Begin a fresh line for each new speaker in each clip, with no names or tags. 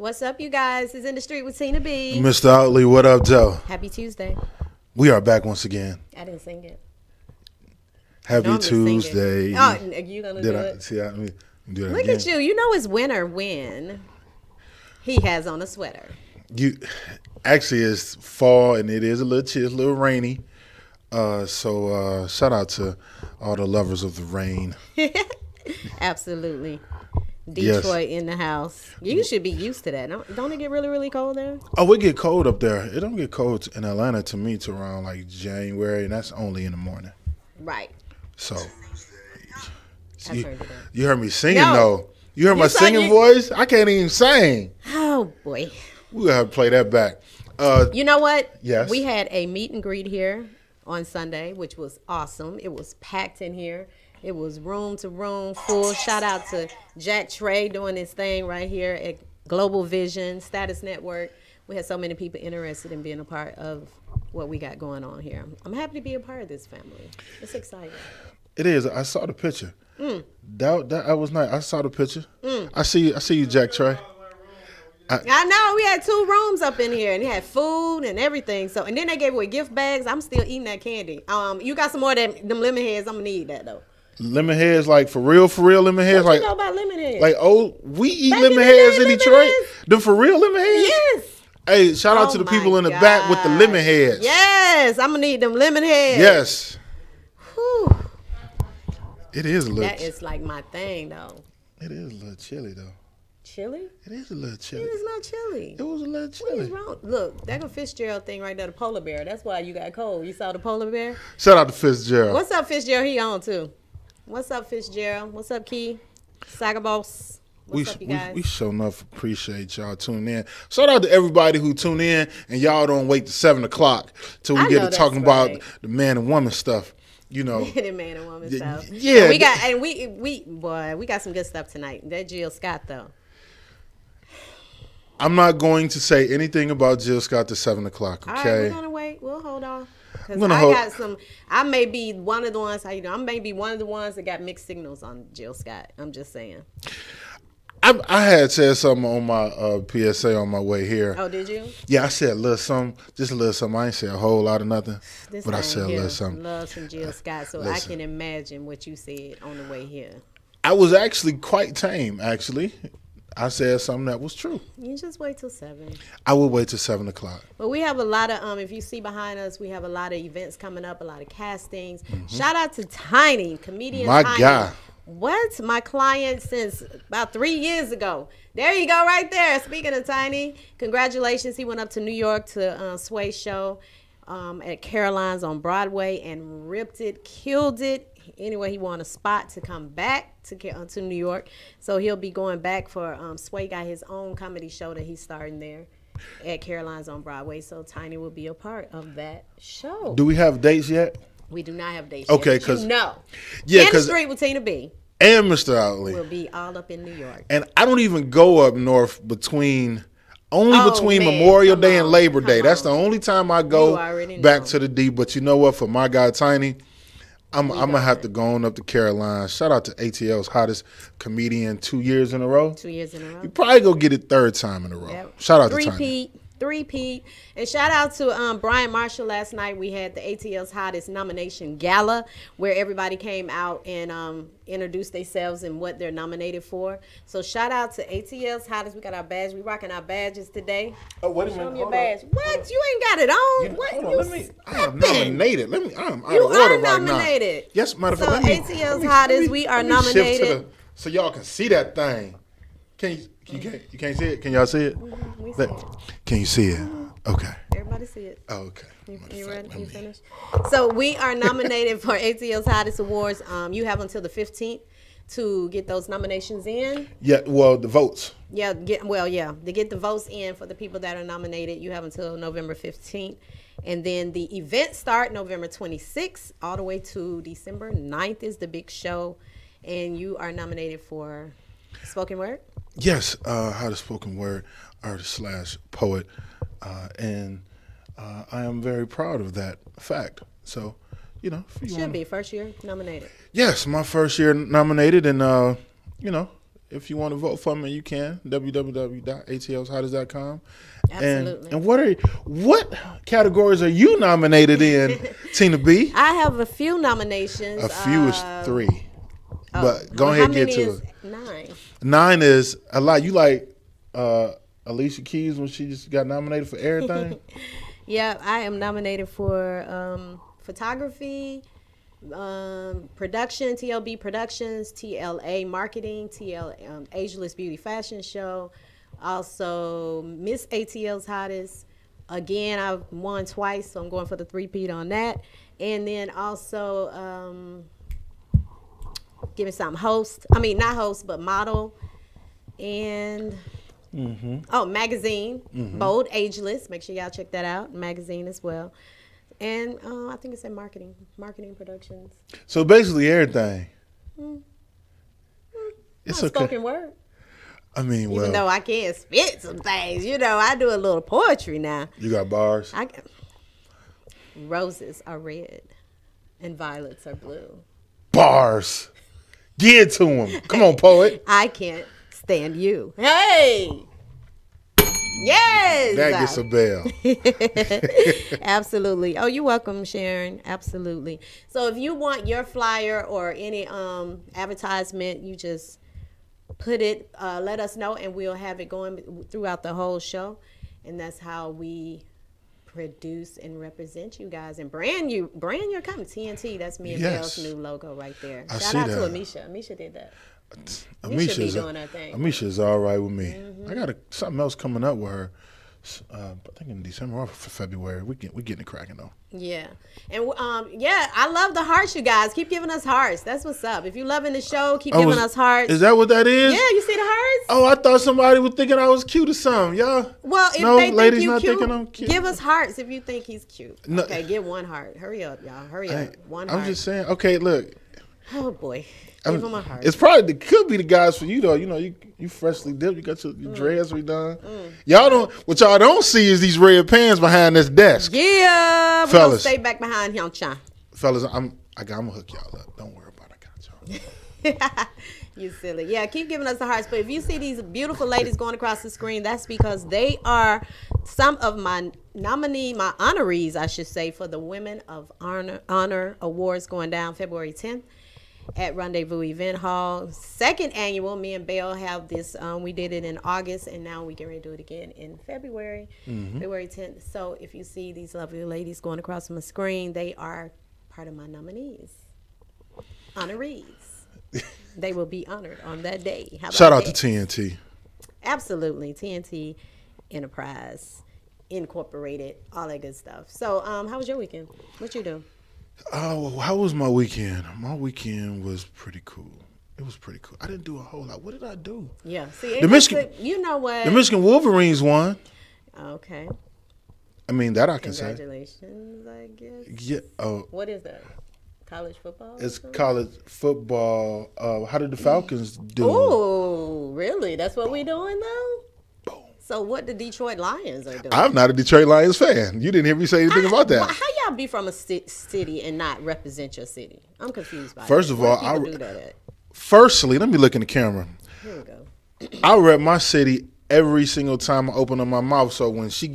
What's up, you guys? It's In the Street with Tina B.
Mr. Outley, what up, Joe?
Happy Tuesday.
We are back once again.
I didn't sing it.
Happy Tuesday.
Oh, you gonna do it?
See, I mean, do that
Look
again.
at you. You know it's winter when he has on a sweater.
Actually, it's fall and it is a little chill, a little rainy. So shout out to all the lovers of the rain.
Absolutely. Detroit in the house. You should be used to that. Don't it get really, really cold there?
Oh, it get cold up there. It don't get cold in Atlanta to me to around like January, and that's only in the morning.
Right.
So
You
heard me singing though. You heard my singing voice? I can't even sing.
Oh boy.
We gotta have to play that back.
You know what?
Yes.
We had a meet and greet here on Sunday, which was awesome. It was packed in here. It was room to room full. Shout out to Jack Trey doing his thing right here at Global Vision, Status Network. We had so many people interested in being a part of what we got going on here. I'm happy to be a part of this family. It's exciting.
It is. I saw the picture. That was nice. I saw the picture. I see you, Jack Trey.
I know. We had 2 rooms up in here, and he had food and everything. So, and then they gave away gift bags. I'm still eating that candy. You got some more of them lemon heads. I'm gonna need that though.
Lemon heads, like for real lemon heads.
What
like
you know about lemon heads?
Like we eat
Back
lemon
in the
heads
day,
in
lemon
Detroit.
heads?
Them for real lemon heads.
Yes.
Hey, shout out to the people in the back with the lemon heads.
Yes, I'm gonna need them lemon heads.
Yes.
Whew.
It is a little.
That is like my thing, though.
It is a little chilly though.
Chilly?
It is a little chilly.
It is not chilly.
It was a little
What
chilly.
is wrong? Look, that a Fitzgerald thing right there, the polar bear. That's why you got cold. You saw the polar bear?
Shout out to Fitzgerald.
What's up, Fitzgerald? He on too. What's up, Fitzgerald? What's up, Key? Saga Boss. What's up, you guys?
We sure enough appreciate y'all tuning in. Shout out to everybody who tune in, and y'all don't wait to 7 o'clock till we get to talking about the man and woman stuff. You know,
the man and woman stuff.
Yeah,
and we got some good stuff tonight. That Jill Scott though.
I'm not going to say anything about Jill Scott to 7 o'clock. Okay,
all right, we're gonna wait. We'll hold on. I may be one of the ones. I may be one of the ones that got mixed signals on Jill Scott. I'm just saying.
I had said something on my PSA on my way here.
Oh, did you?
Yeah, I said a little something, just a little something. I ain't say a whole lot of nothing, but I said a little something.
Love some Jill Scott, so listen. I can imagine what you said on the way here.
I was actually quite tame. Actually, I said something that was true.
You just wait till 7.
I will wait till 7 o'clock.
But we have a lot of if you see behind us, we have a lot of events coming up, a lot of castings. Shout out to Tiny, comedian.
My
Tiny.
guy.
What? My client since about 3 years ago. There you go, right there. Speaking of Tiny, congratulations. He went up to New York to Sway's show at Caroline's on Broadway and ripped it, killed it. Anyway, he won a spot to come back to New York. So he'll be going back for Sway got his own comedy show that he's starting there at Caroline's on Broadway. So Tiny will be a part of that show.
Do we have dates yet?
We do not have dates
yet. Okay,
because In the Street with Tina B.
And Mr. Outley
will be all up in New York.
And I don't even go up north between Memorial Day and Labor Day. That's the only time I go back to the D. But you know what? For my guy Tiny, I'm gonna have to go on up to Carolina. Shout out to ATL's hottest comedian 2 years in a row.
2 years in a row.
You probably go get it 3rd time in a row. Yep. Shout out to Tiny.
Three-peat. And shout out to Brian Marshall. Last night we had the ATL's hottest nomination gala where everybody came out and introduced themselves and what they're nominated for. So shout out to ATL's hottest. We got our badge. We rocking our badges today.
Oh, wait a minute.
Show me your badge. What? You ain't got it on?
I am nominated. I'm out
you
of order
are nominated.
Right now. Yes, matter of
fact.
So
ATL's hottest. We are nominated.
So y'all can see that thing. You can't see it? Can y'all see it?
We see it.
Can you see it? Okay.
Everybody see it.
Oh, okay.
You ready? You finished? So we are nominated for ATL's Hottest Awards. You have until the 15th to get those nominations in.
Yeah, well, the votes.
Yeah, to get the votes in for the people that are nominated. You have until November 15th. And then the events start November 26th all the way to December 9th is the big show. And you are nominated for spoken word?
Yes, hottest spoken word artist / poet. And I am very proud of that fact. So, you know.
Should be first year nominated.
Yes, my first year nominated. And, you know, if you want to vote for me, you can. www.atlshottest.com.
Absolutely.
And what categories are you nominated in, Tina B?
I have a few nominations.
A few is 3. But go ahead and get to it.
9?
9 is a lot. You like Alicia Keys when she just got nominated for everything?
Yeah, I am nominated for photography, production, TLB Productions, TLA Marketing, Ageless Beauty Fashion Show, also Miss ATL's Hottest. Again, I've won twice, so I'm going for the 3-peat on that. And then also, give me some host. I mean, not host, but model. And, magazine. Bold Ageless. Make sure y'all check that out. Magazine as well. And I think it said marketing productions.
So basically everything. It's okay.
Spoken word.
I mean,
even though I can't spit some things, I do a little poetry now.
You got bars?
Roses are red and violets are blue.
Bars. Get to him. Come on, poet.
I can't stand you. Hey! Yes!
That gets a bell.
Absolutely. Oh, you're welcome, Sharon. Absolutely. So if you want your flyer or any advertisement, you just put it, let us know, and we'll have it going throughout the whole show. And that's how we produce and represent you guys and brand your company. TNT, that's me and Bell's new logo right there. Shout out to Amisha. Amisha did that. Amisha be doing her thing.
Amisha's all right with me. I got something else coming up with her. I think in December or for February. We getting it cracking though.
Yeah, and I love the hearts, you guys. Keep giving us hearts. That's what's up. If you're loving the show, keep giving us hearts.
Is that what that is?
Yeah, you see the hearts?
Oh, I thought somebody was thinking I was cute or something. Y'all.
Well, if
no,
they
ladies
think you
not
cute,
thinking I'm cute.
Give us hearts if you think he's cute.
No.
Okay, get one heart. Hurry up, y'all. Hurry up. One heart.
I'm just saying. Okay, look.
Oh boy. Give him a heart.
It's probably could be the guys for you though. You freshly dipped. You got your dreads redone. What y'all don't see is these red pants behind this desk.
Yeah, we're gonna stay back behind him, Chan.
Fellas, I'm gonna hook y'all up. Don't worry about it. I got y'all.
You silly. Yeah, keep giving us the hearts. But if you see these beautiful ladies going across the screen, that's because they are some of my honorees, I should say, for the Women of Honor Awards going down February 10th. At Rendezvous Event Hall. 2nd annual. Me and Belle have this. We did it in August, and now we get ready to do it again in February, February 10th. So if you see these lovely ladies going across my screen, they are part of my nominees, honorees. They will be honored on that day.
Shout out to TNT.
Absolutely, TNT Enterprise Incorporated, all that good stuff. So, how was your weekend? What you do?
Oh, how was my weekend? My weekend was pretty cool. It was pretty cool. I didn't do a whole lot. What did I do?
Yeah. See,
the Michigan,
you know what?
The Michigan Wolverines won.
Okay.
I mean, that I can say.
Congratulations, I guess.
Yeah.
What is that? College football?
It's college football. How did the Falcons do?
Oh, really? That's what we doing though? So what the Detroit Lions are doing?
I'm not a Detroit Lions fan. You didn't hear me say anything about that.
How y'all be from a city and not represent your city? I'm confused by
First
that.
of all,
Firstly,
let me look in the camera.
Here we go.
I rep my city every single time I open up my mouth. So when she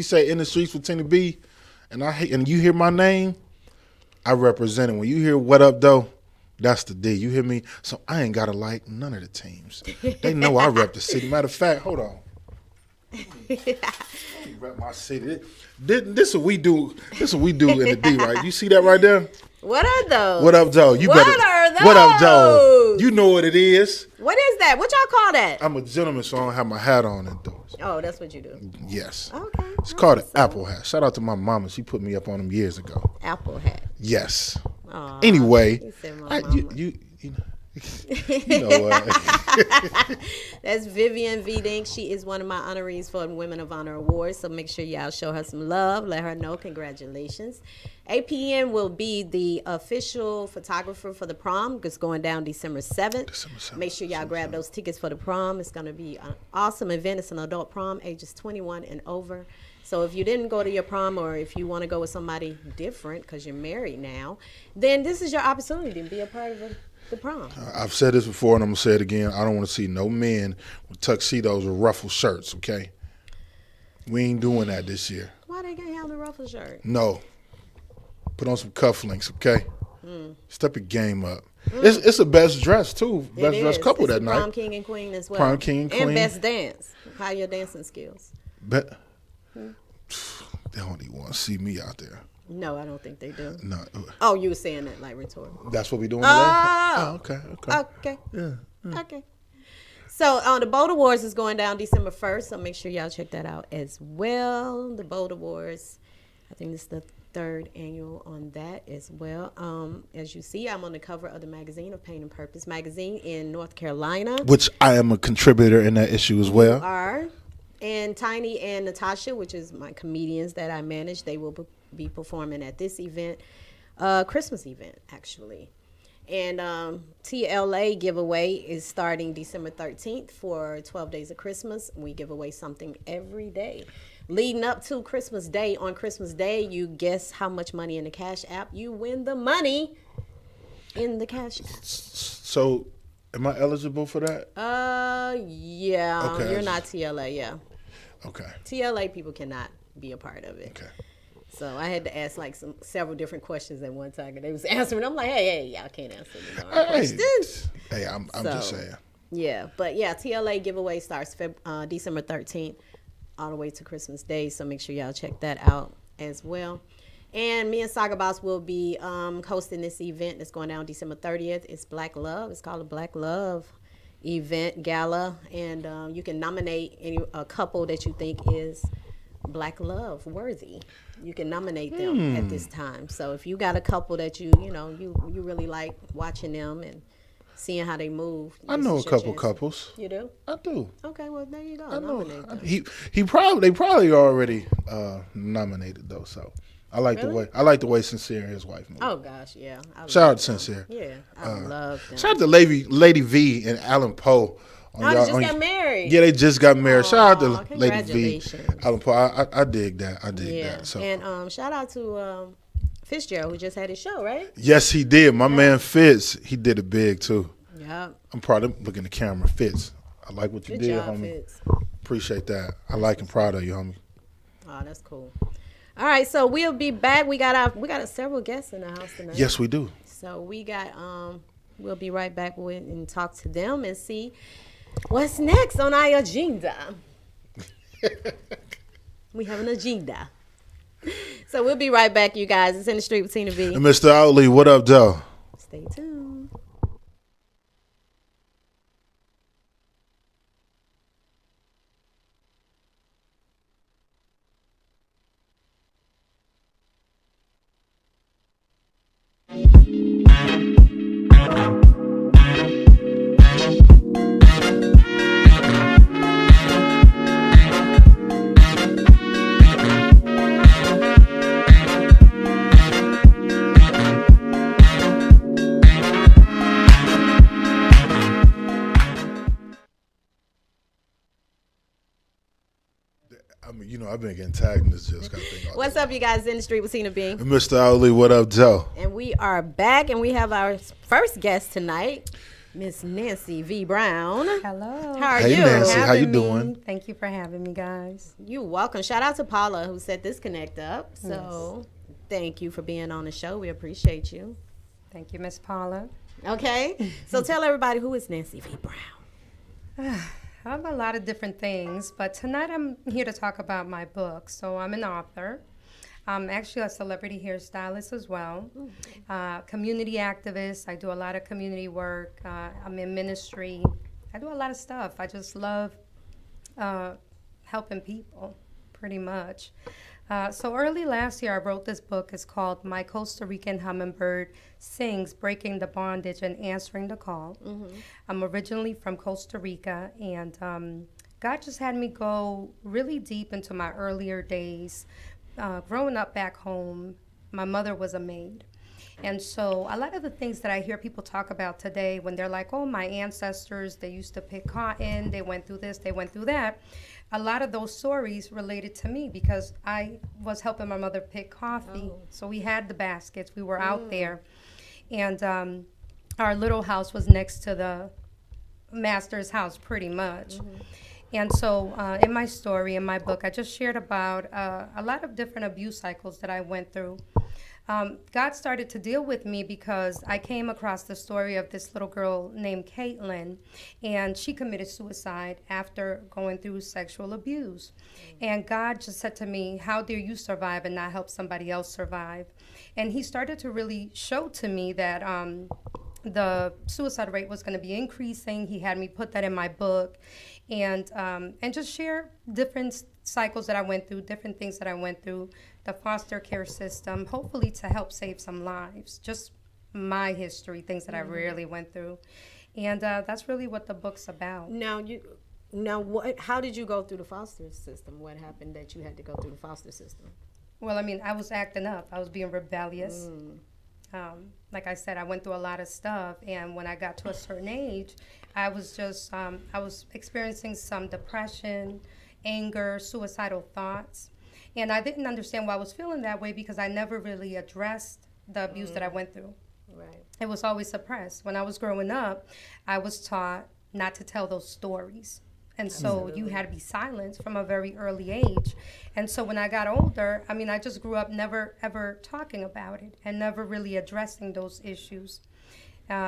say in the streets with Tina B, and you hear my name, I represent it. When you hear what up though, that's the D. You hear me? So I ain't gotta like none of the teams. They know I rep the city. Matter of fact, hold on. Let me rep my city. This is what we do. This is what we do in the D, right? You see that right there?
What are those?
What up, Joe?
What are those?
What up, Joe? You know what it is.
What is that? What y'all call that?
I'm a gentleman, so I don't have my hat on indoors.
Oh, that's what you do.
Yes.
Okay.
It's called an apple hat. Shout out to my mama. She put me up on them years ago.
Apple hat.
Yes.
Aww,
anyway,
you
know what?
That's Vivian V. Dink. She is one of my honorees for Women of Honor Awards. So make sure y'all show her some love. Let her know. Congratulations. APN will be the official photographer for the prom. It's going down December 7th. Make sure y'all grab those tickets for the prom. It's going to be an awesome event. It's an adult prom, ages 21 and over. So if you didn't go to your prom, or if you want to go with somebody different because you're married now, then this is your opportunity to be a part of The prom.
I've said this before, and I'm gonna say it again. I don't want to see no men with tuxedos or ruffled shirts. Okay, we ain't doing that this year.
Why they can't have the ruffled shirt?
No, put on some cufflinks. Okay, step your game up. It's the best dress too. Best dress couple
it's
that night.
Prom king and queen as well.
Prom king and queen.
And best dance. How are your dancing skills?
They don't even want to see me out there.
No, I don't think they do.
No.
Oh, you were saying that like rhetorical.
That's what we doing today?
Oh,
okay.
Okay.
Yeah.
Okay. So the Boat Awards is going down December 1st, so make sure y'all check that out as well. The Boat Awards, I think this is the 3rd annual on that as well. As you see, I'm on the cover of the magazine of Pain and Purpose magazine in North Carolina.
Which I am a contributor in that issue as well.
You are. And Tiny and Natasha, which is my comedians that I manage, they will be performing at this event, Christmas event, actually. And TLA giveaway is starting December 13th for 12 Days of Christmas. We give away something every day. Leading up to Christmas Day, on Christmas Day, you guess how much money in the Cash App. You win the money in the Cash App.
So, am I eligible for that?
Yeah.
Okay.
You're not TLA, yeah.
Okay.
TLA people cannot be a part of it.
Okay.
So I had to ask like several different questions at one time, and they was answering. I'm like, hey, y'all can't answer questions.
Hey, I'm just saying.
Yeah, but yeah, TLA giveaway starts December 13th all the way to Christmas Day. So make sure y'all check that out as well. And me and Saga Boss will be hosting this event that's going down December 30th. It's Black Love. It's called a Black Love event gala, and you can nominate a couple that you think is Black Love worthy. You can nominate them at this time. So if you got a couple that you really like watching them and seeing how they move,
I know a couple couples.
You do?
I do.
Okay, well there you go.
I know.
Nominate them.
They probably already nominated though. So I like the way Sincere and his wife move.
Oh gosh, yeah.
Shout out to Sincere.
Yeah, I love them.
Shout out to Lady V and Alan Poe.
They just got married.
Yeah, they just got married. Shout out to Lady V, Alan Poe. I dig that. I dig that. So.
And shout out to Fitzgerald, who just had his show, right?
Yes, he did. My man Fitz, he did it big too.
Yeah.
I'm proud of him. Look in the camera, Fitz. I like what you
Good
did,
job,
homie.
Fitz.
Appreciate that. I like and proud of you, homie.
Oh, that's cool. All right, so we'll be back. We got several guests in the house tonight.
Yes, we do.
So we got we'll be right back and talk to them and see what's next on our agenda. We have an agenda. So we'll be right back, you guys. It's In the Street with Tina V.
And Mr. Outley, what up, Joe?
Stay tuned.
I mean, you know, I've been getting tagged in this just kind of thing.
What's up, you guys? In the Street with Tina B.
And Mr. Outley, what up, Joe?
And we are back, and we have our first guest tonight, Miss Nancy V. Brown.
Hello.
How are
Hey,
you?
Nancy, how you doing?
Thank you for having me, guys.
You're welcome. Shout out to Paula, who set this connect up. So thank you for being on the show. We appreciate you.
Thank you, Miss Paula.
Okay. So tell everybody, who is Nancy V. Brown?
I have a lot of different things, but tonight I'm here to talk about my book. So I'm an author. I'm actually a celebrity hairstylist as well. Community activist. I do a lot of community work. I'm in ministry. I do a lot of stuff. I just love helping people, pretty much. So early last year, I wrote this book. It's called My Costa Rican Hummingbird Sings, Breaking the Bondage and Answering the Call. I'm originally from Costa Rica, and God just had me go really deep into my earlier days. Growing up back home, my mother was a maid. And so a lot of the things that I hear people talk about today when they're like, oh, my ancestors, they used to pick cotton, they went through this, they went through that. A lot of those stories related to me because I was helping my mother pick coffee. So we had the baskets, we were out there. And our little house was next to the master's house pretty much. And so in my story, in my book, I just shared about a lot of different abuse cycles that I went through. God started to deal with me because I came across the story of this little girl named Caitlin, and she committed suicide after going through sexual abuse. And God just said to me, how dare you survive and not help somebody else survive? And he started to really show to me that the suicide rate was going to be increasing. He had me put that in my book, and just share different cycles that I went through, different things that I went through, the foster care system, hopefully to help save some lives. Just my history, things that I really went through, and that's really what the book's about.
How did you go through the foster system? What happened that you had to go through the foster system?
Well, I mean, I was acting up. I was being rebellious. Like I said, I went through a lot of stuff, and when I got to a certain age, I was just, I was experiencing some depression, anger, suicidal thoughts, and I didn't understand why I was feeling that way because I never really addressed the abuse that I went through.
Right.
It was always suppressed. When I was growing up, I was taught not to tell those stories. And so you had to be silenced from a very early age. And so when I got older, I mean, I just grew up never ever talking about it and never really addressing those issues.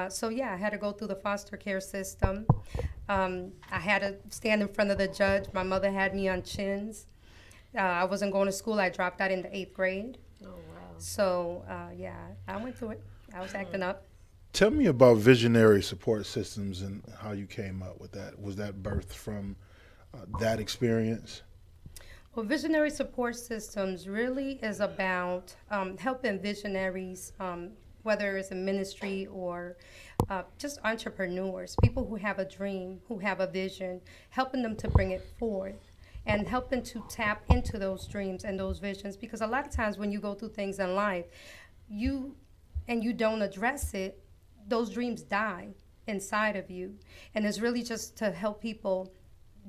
So yeah, I had to go through the foster care system. I had to stand in front of the judge. My mother had me on chins. I wasn't going to school. I dropped out in the 8th grade.
Oh, wow.
So yeah, I went through it. I was acting up.
Tell me about visionary support systems and how you came up with that. Was that birthed from that experience?
Well, visionary support systems really is about helping visionaries, whether it's a ministry or just entrepreneurs, people who have a dream, who have a vision, helping them to bring it forth and helping to tap into those dreams and those visions. Because a lot of times when you go through things in life, you don't address it, those dreams die inside of you. And it's really just to help people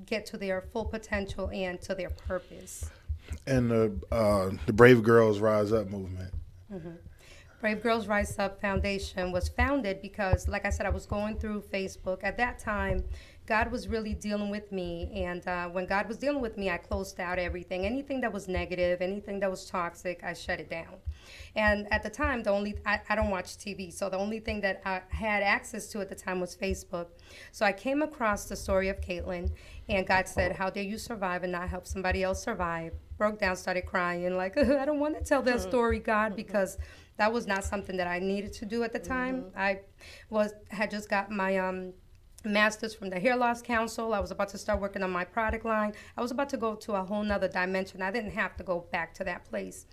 get to their full potential and to their purpose.
And the Brave Girls Rise Up movement.
Brave Girls Rise Up Foundation was founded because, like I said, I was going through Facebook. At that time, God was really dealing with me. And when God was dealing with me, I closed out everything. Anything that was negative, anything that was toxic, I shut it down. And at the time, I don't watch TV, so the only thing that I had access to at the time was Facebook. So I came across the story of Caitlin, and God said, how dare you survive and not help somebody else survive? Broke down, started crying, like, I don't want to tell that story, God, because that was not something that I needed to do at the time. I had just got my master's from the Hair Loss Council. I was about to start working on my product line. I was about to go to a whole nother dimension. I didn't have to go back to that place.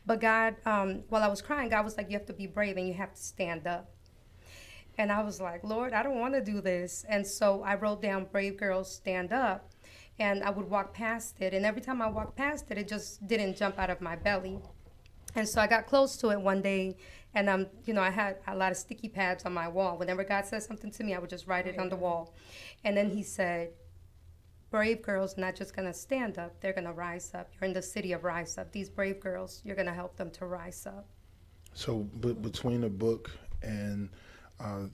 But God, while I was crying, God was like, you have to be brave and you have to stand up. And I was like, Lord, I don't want to do this. And so I wrote down Brave Girls Stand Up, and I would walk past it. And every time I walked past it, it just didn't jump out of my belly. And so I got close to it one day, and I had a lot of sticky pads on my wall. Whenever God said something to me, I would just write it on the wall. And then he said, brave girls are not just going to stand up, they're going to rise up. You're in the city of Rise Up. These brave girls, you're going to help them to rise up.
So between the book and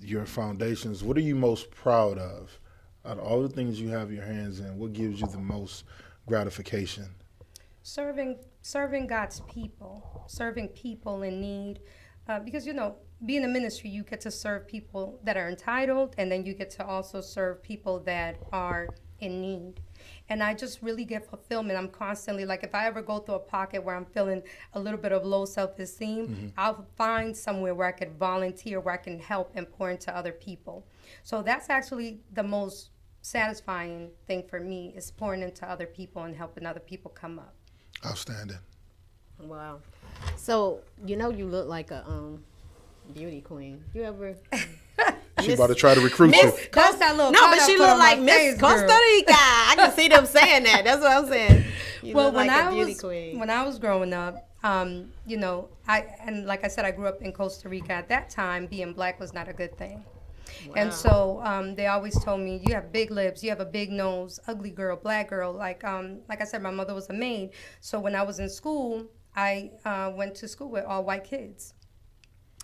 your foundations, what are you most proud of? Out of all the things you have your hands in, what gives you the most gratification?
Serving God's people, serving people in need. Because, being a ministry, you get to serve people that are entitled, and then you get to also serve people that are in need. And I just really get fulfillment. I'm constantly, like, if I ever go through a pocket where I'm feeling a little bit of low self-esteem, I'll find somewhere where I could volunteer, where I can help and pour into other people. So that's actually the most satisfying thing for me, is pouring into other people and helping other people come up.
Outstanding.
Wow. So, you look like a beauty queen. You ever...
She's about to try to recruit you.
That's that little
no, but she look like Miss Costa Rica. I can see them saying that. That's what I'm saying. You look like a beauty queen.
When I was growing up, and like I said, I grew up in Costa Rica. At that time, being black was not a good thing. Wow. And so they always told me, you have big lips, you have a big nose, ugly girl, black girl. Like I said, my mother was a maid. So when I was in school, I went to school with all white kids.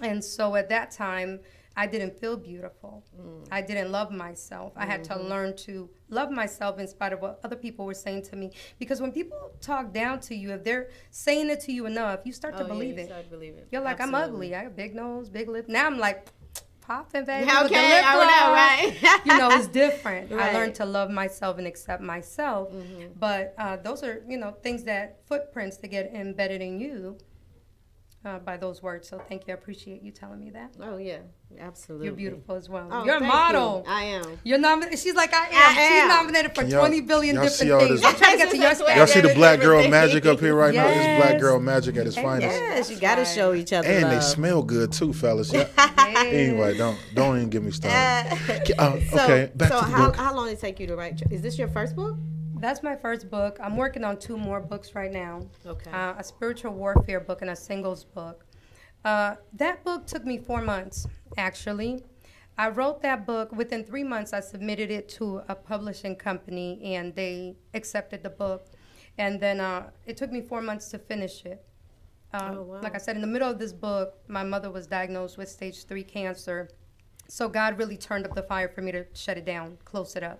And so at that time, I didn't feel beautiful. I didn't love myself. I had to learn to love myself in spite of what other people were saying to me. Because when people talk down to you, if they're saying it to you enough, you start to believe it.
Start to believe it.
You're like,
Absolutely.
I'm ugly. I got big nose, big lip. Now I'm like, popping, baby.
Okay,
with the lip
I know,
gloss.
right?
You know, it's different.
Right.
I learned to love myself and accept myself. But those are, you know, things that footprints that get embedded in you by those words. So thank you. I appreciate you telling me that.
Oh, yeah. Absolutely.
You're beautiful as well.
Oh,
You're a
thank
model.
you. I am.
You're nominated. She's like, I am.
I am.
She's nominated for 20 billion
y'all see
different
all
things.
this-
I'm trying to get to your stage.
Y'all see the black girl
Everything.
magic up here right now? It's black
Yes.
girl magic at its finest.
Yes, you got to show each other
And
love.
they smell good too, fellas. Yeah. Anyway, don't even get me started. Okay, back
so
to the book.
how long did it take you to write? Is this your first book?
That's my first book. I'm working on 2 more books right now.
Okay.
A spiritual warfare book and a singles book. That book took me 4 months, actually. I wrote that book. Within 3 months, I submitted it to a publishing company, and they accepted the book. And then it took me 4 months to finish it.
Oh, wow.
Like I said, in the middle of this book, my mother was diagnosed with stage 3 cancer. So God really turned up the fire for me to shut it down, close it up.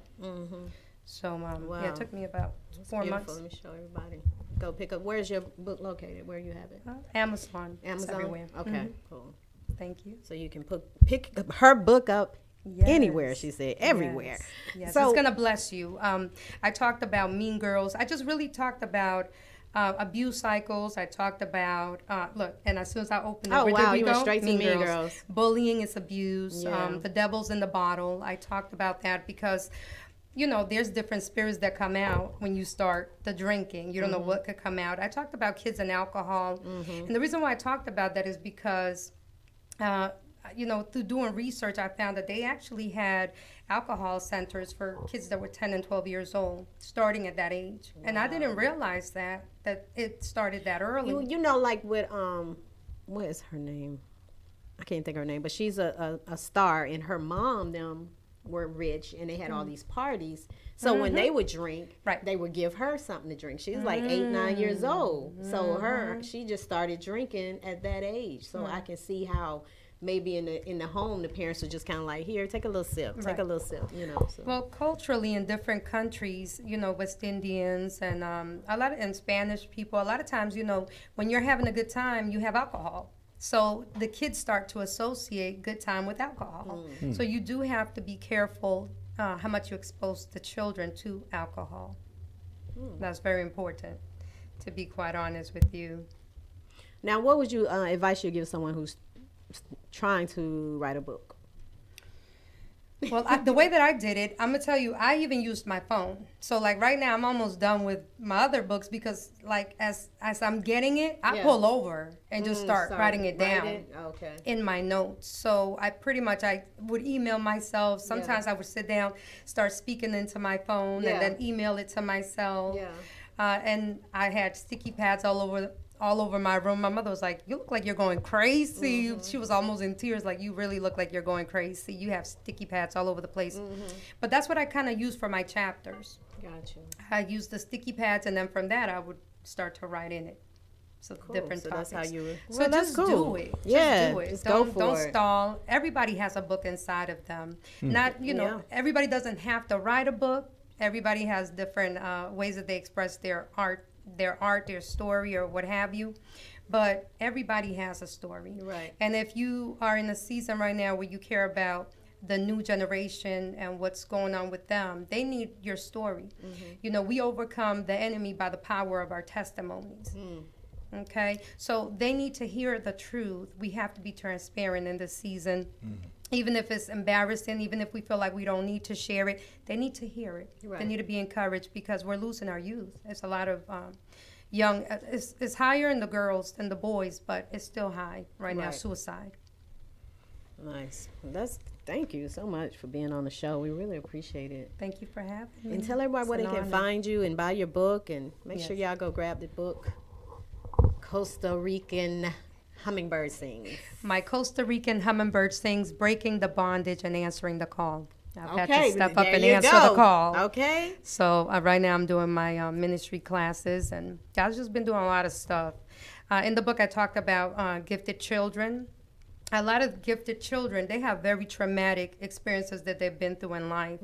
So
Wow.
yeah, it took me about 4
Beautiful.
months.
Let me show everybody. Go pick up. Where's your book located? Where you have it?
Amazon. It's
Amazon.
everywhere.
Okay, cool.
Thank you.
So you can pick her book up anywhere. She said everywhere.
Yes,
So
it's gonna bless you. I talked about Mean Girls. I just really talked about abuse cycles. I talked about look, and as soon as I opened it,
Oh,
where
wow,
did we
you
go?
went straight to Mean Girls.
Bullying is abuse.
Yeah.
The devil's in the bottle. I talked about that because, you know, there's different spirits that come out when you start the drinking. You don't know what could come out. I talked about kids and alcohol. And the reason why I talked about that is because, you know, through doing research, I found that they actually had alcohol centers for kids that were 10 and 12 years old, starting at that age. And I didn't realize that it started that early.
you know, like with what is her name? I can't think of her name, but she's a star, and her mom them were rich, and they had all these parties. So when they would drink,
Right.
they would give her something to drink. She's like 8, 9 years old. So she just started drinking at that age. So I can see how maybe in the home the parents are just kind of like, here, take a little sip, take
Right.
a little sip, you know. So.
Well, culturally in different countries, you know, West Indians and and Spanish people, a lot of times, you know, when you're having a good time, you have alcohol. So the kids start to associate good time with alcohol. So you do have to be careful how much you expose the children to alcohol. That's very important, to be quite honest with you.
Now, what would you advice you give someone who's trying to write a book?
Well, the way that I did it, I'm gonna tell you, I even used my phone. So like right now, I'm almost done with my other books because like as I'm getting it, I pull over and just start writing it down in my notes. So I would email myself. Sometimes I would sit down, start speaking into my phone, and then email it to myself. And I had sticky pads all over my room. My mother was like, you look like you're going crazy. She was almost in tears, like, you really look like you're going crazy. You have sticky pads all over the place. But that's what I kind of use for my chapters.
Gotcha.
I use the sticky pads, and then from that, I would start to write in it. So different
So
topics.
that's how you.
So
Well, that's
just
cool.
do it.
Yeah,
Just do it.
just
don't
go for
don't
it.
stall. Everybody has a book inside of them. Not, you know, everybody doesn't have to write a book. Everybody has different ways that they express their art, their story, or what have you. But everybody has a story.
Right.
And if you are in a season right now where you care about the new generation and what's going on with them, they need your story. You know, we overcome the enemy by the power of our testimonies. Okay? So they need to hear the truth. We have to be transparent in this season. Even if it's embarrassing, even if we feel like we don't need to share it, they need to hear it.
Right.
They need to be encouraged because we're losing our youth. It's a lot of young, it's higher in the girls than the boys, but it's still high right now, suicide.
Nice. Thank you so much for being on the show. We really appreciate it.
Thank you for having me.
And tell everybody
It's
where they
an
can
honor.
find you and buy your book, and make sure
Yes.
y'all go grab the book. Costa Rican Hummingbird Sings.
My Costa Rican hummingbird sings, breaking the bondage and answering the call. I've had
Okay,
to step up
there
and
you
answer
go.
the call.
Okay.
So right now I'm doing my ministry classes, and God's just been doing a lot of stuff. In the book, I talked about gifted children. a lot of gifted children, they have very traumatic experiences that they've been through in life.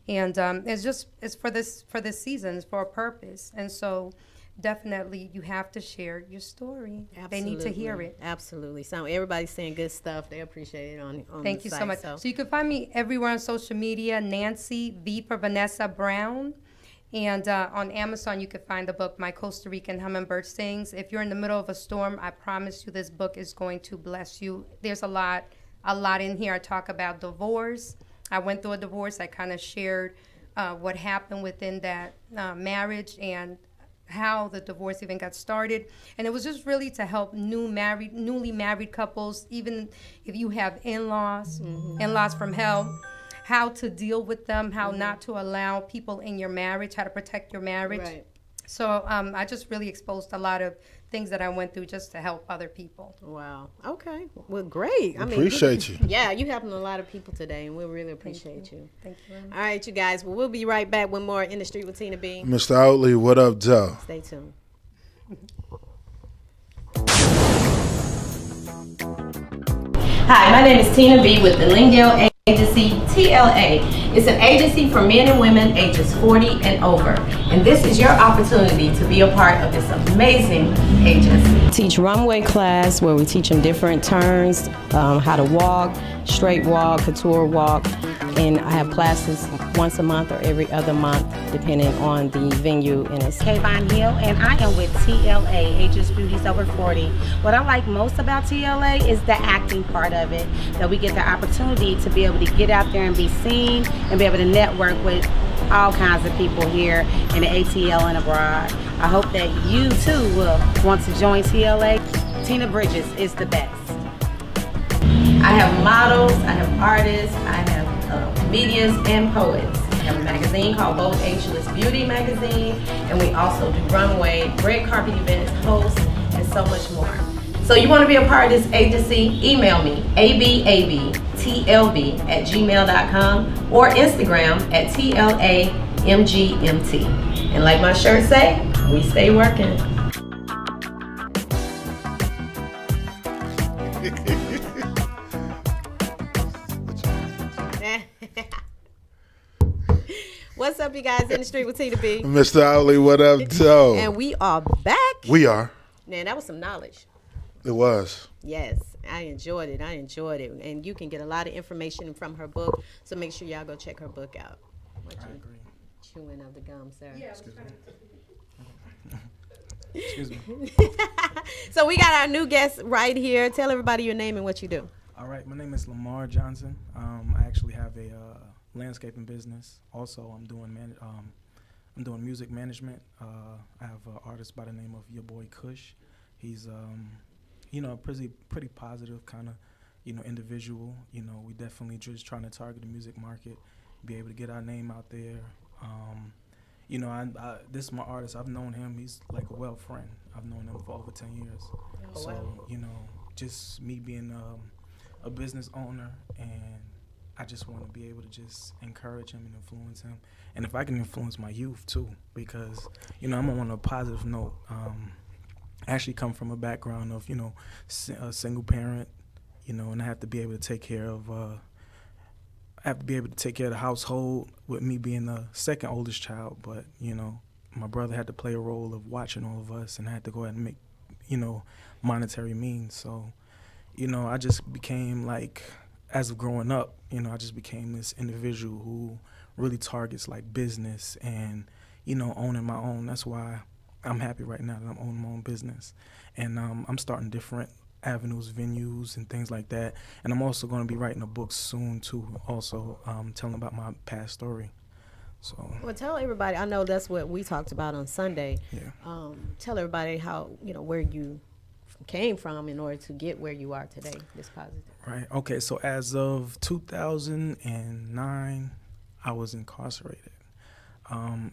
And it's for this season, it's for a purpose. And so definitely you have to share your story.
Absolutely.
They need to hear it.
Absolutely. So everybody's saying good stuff. They appreciate it on
Thank
the
you
site,
so much. So you can find me everywhere on social media, Nancy V for Vanessa Brown. And on Amazon, you can find the book, My Costa Rican Hummingbird Sings. If you're in the middle of a storm, I promise you this book is going to bless you. There's a lot in here. I talk about divorce. I went through a divorce. I kind of shared what happened within that marriage and how the divorce even got started. And it was just really to help newly married couples, even if you have in-laws from hell, how to deal with them, how not to allow people in your marriage, how to protect your marriage.
Right.
So I just really exposed a lot of things that I went through just to help other people.
Wow. Okay. Well, great. I mean,
appreciate you.
Yeah, you helping a lot of people today, and we really appreciate you.
Thank you very much.
All right, you guys. Well, we'll be right back with more In the Street with Tina B.
Mr. Outley, what up, Joe?
Stay tuned. Hi, my name is Tina B with the Lingdale Agency TLA. It's an agency for men and women ages 40 and over. And this is your opportunity to be a part of this amazing agency. Teach runway class where we teach them different turns, how to walk, straight walk, couture walk. And I have classes once a month or every other month, depending on the venue. And it's
Kayvon Hill, and I am with TLA, Ages Beauties Over 40. What I like most about TLA is the acting part of it, that we get the opportunity to be able to get out there and be seen and be able to network with all kinds of people here in the ATL and abroad. I hope that you too will want to join TLA. Tina Bridges is the best.
I have models, I have artists, I have medias and poets. We have a magazine called Vogue Ageless Beauty Magazine, and we also do runway, red carpet events, hosts, and so much more. So you want to be a part of this agency, email me, ababtlb@gmail.com or Instagram at TLAMGMT. And like my shirt say, we stay working. What's up, you guys? In the Street with Tina B.
Mr. Outley, what up, Joe?
And we are back.
We are.
Man, that was some knowledge.
It was.
Yes, I enjoyed it. And you can get a lot of information from her book, so make sure y'all go check her book out. What you agree. Chewing of the gum, sir. Yeah, excuse me. So we got our new guest right here. Tell everybody your name and what you do.
All right, my name is Lamar Johnson. I actually have a landscaping business. Also, I'm doing music management. I have an artist by the name of your boy Kush. He's a pretty positive kind of individual. We definitely just trying to target the music market, be able to get our name out there. This is my artist. I've known him. He's like a well friend. I've known him for over 10 years. Oh, so wow. Just me being a business owner, and I just want to be able to just encourage him and influence him. And if I can influence my youth too, because, I'm on a positive note. I actually come from a background of, a single parent, and I have to be able to take care of, the household with me being the second oldest child. But, my brother had to play a role of watching all of us, and I had to go ahead and make, monetary means. So, I just became like, as of growing up, I just became this individual who really targets like business and, owning my own. That's why I'm happy right now that I'm owning my own business. And I'm starting different avenues, venues, and things like that. And I'm also going to be writing a book soon too, also telling about my past story. So. Well,
tell everybody, I know that's what we talked about on Sunday. Yeah. Tell everybody how, where you came from in order to get where you are today, this positive.
Right. Okay. So as of 2009, I was incarcerated.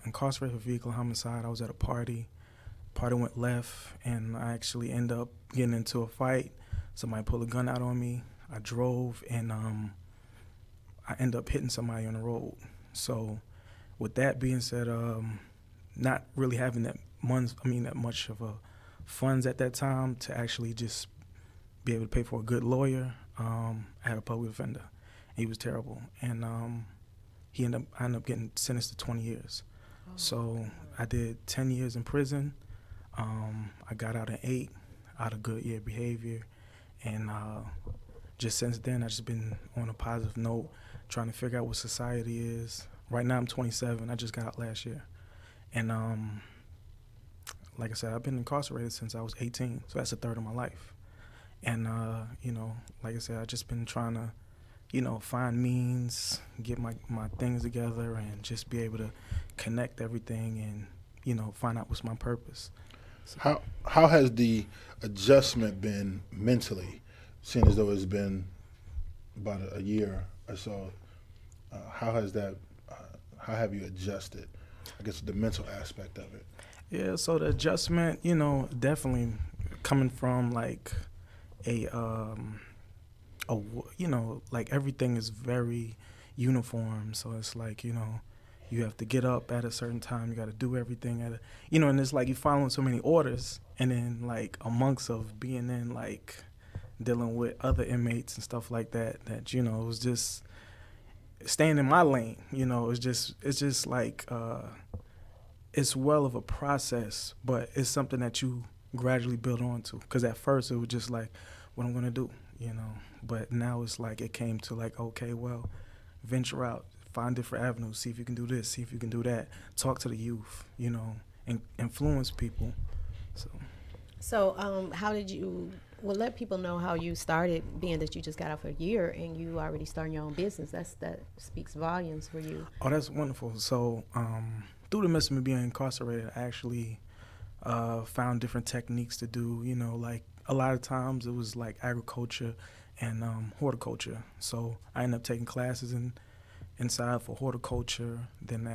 Incarcerated for vehicle homicide. I was at a party. Party went left, and I actually ended up getting into a fight. Somebody pulled a gun out on me. I drove, and I ended up hitting somebody on the road. So with that being said, not really having that much of a funds at that time to actually just be able to pay for a good lawyer. I had a public defender. He was terrible, and I ended up getting sentenced to 20 years. Oh, so I did 10 years in prison. I got out in 8 out of good year behavior, and just since then I've just been on a positive note, trying to figure out what society is. Right now I'm 27. I just got out last year, and like I said, I've been incarcerated since I was 18, so that's a third of my life. And you know, like I said, I've just been trying to, you know, find means, get my things together, and just be able to connect everything, and, you know, find out what's my purpose. So.
How has the adjustment been mentally, seeing as though it's been about a year or so? How has that? How have you adjusted? I guess the mental aspect of it.
Yeah, so the adjustment, you know, definitely coming from like you know, like everything is very uniform. So it's like, you know, you have to get up at a certain time. You got to do everything at a, you know, and it's like you're following so many orders. And then like amongst of being in like dealing with other inmates and stuff like that, that, you know, it was just staying in my lane. You know, it's just like, it's well of a process, but it's something that you gradually build onto. Because at first it was just like, what I'm going to do, you know. But now it's like it came to like, okay, well, venture out, find different avenues, see if you can do this, see if you can do that, talk to the youth, you know, and influence people. So
how did you, well, let people know how you started, being that you just got out for a year and you already starting your own business. That speaks volumes for you.
Oh, that's wonderful. So through the midst of me being incarcerated, I actually found different techniques to do, you know, like a lot of times it was like agriculture and horticulture. So I ended up taking classes inside for horticulture. Then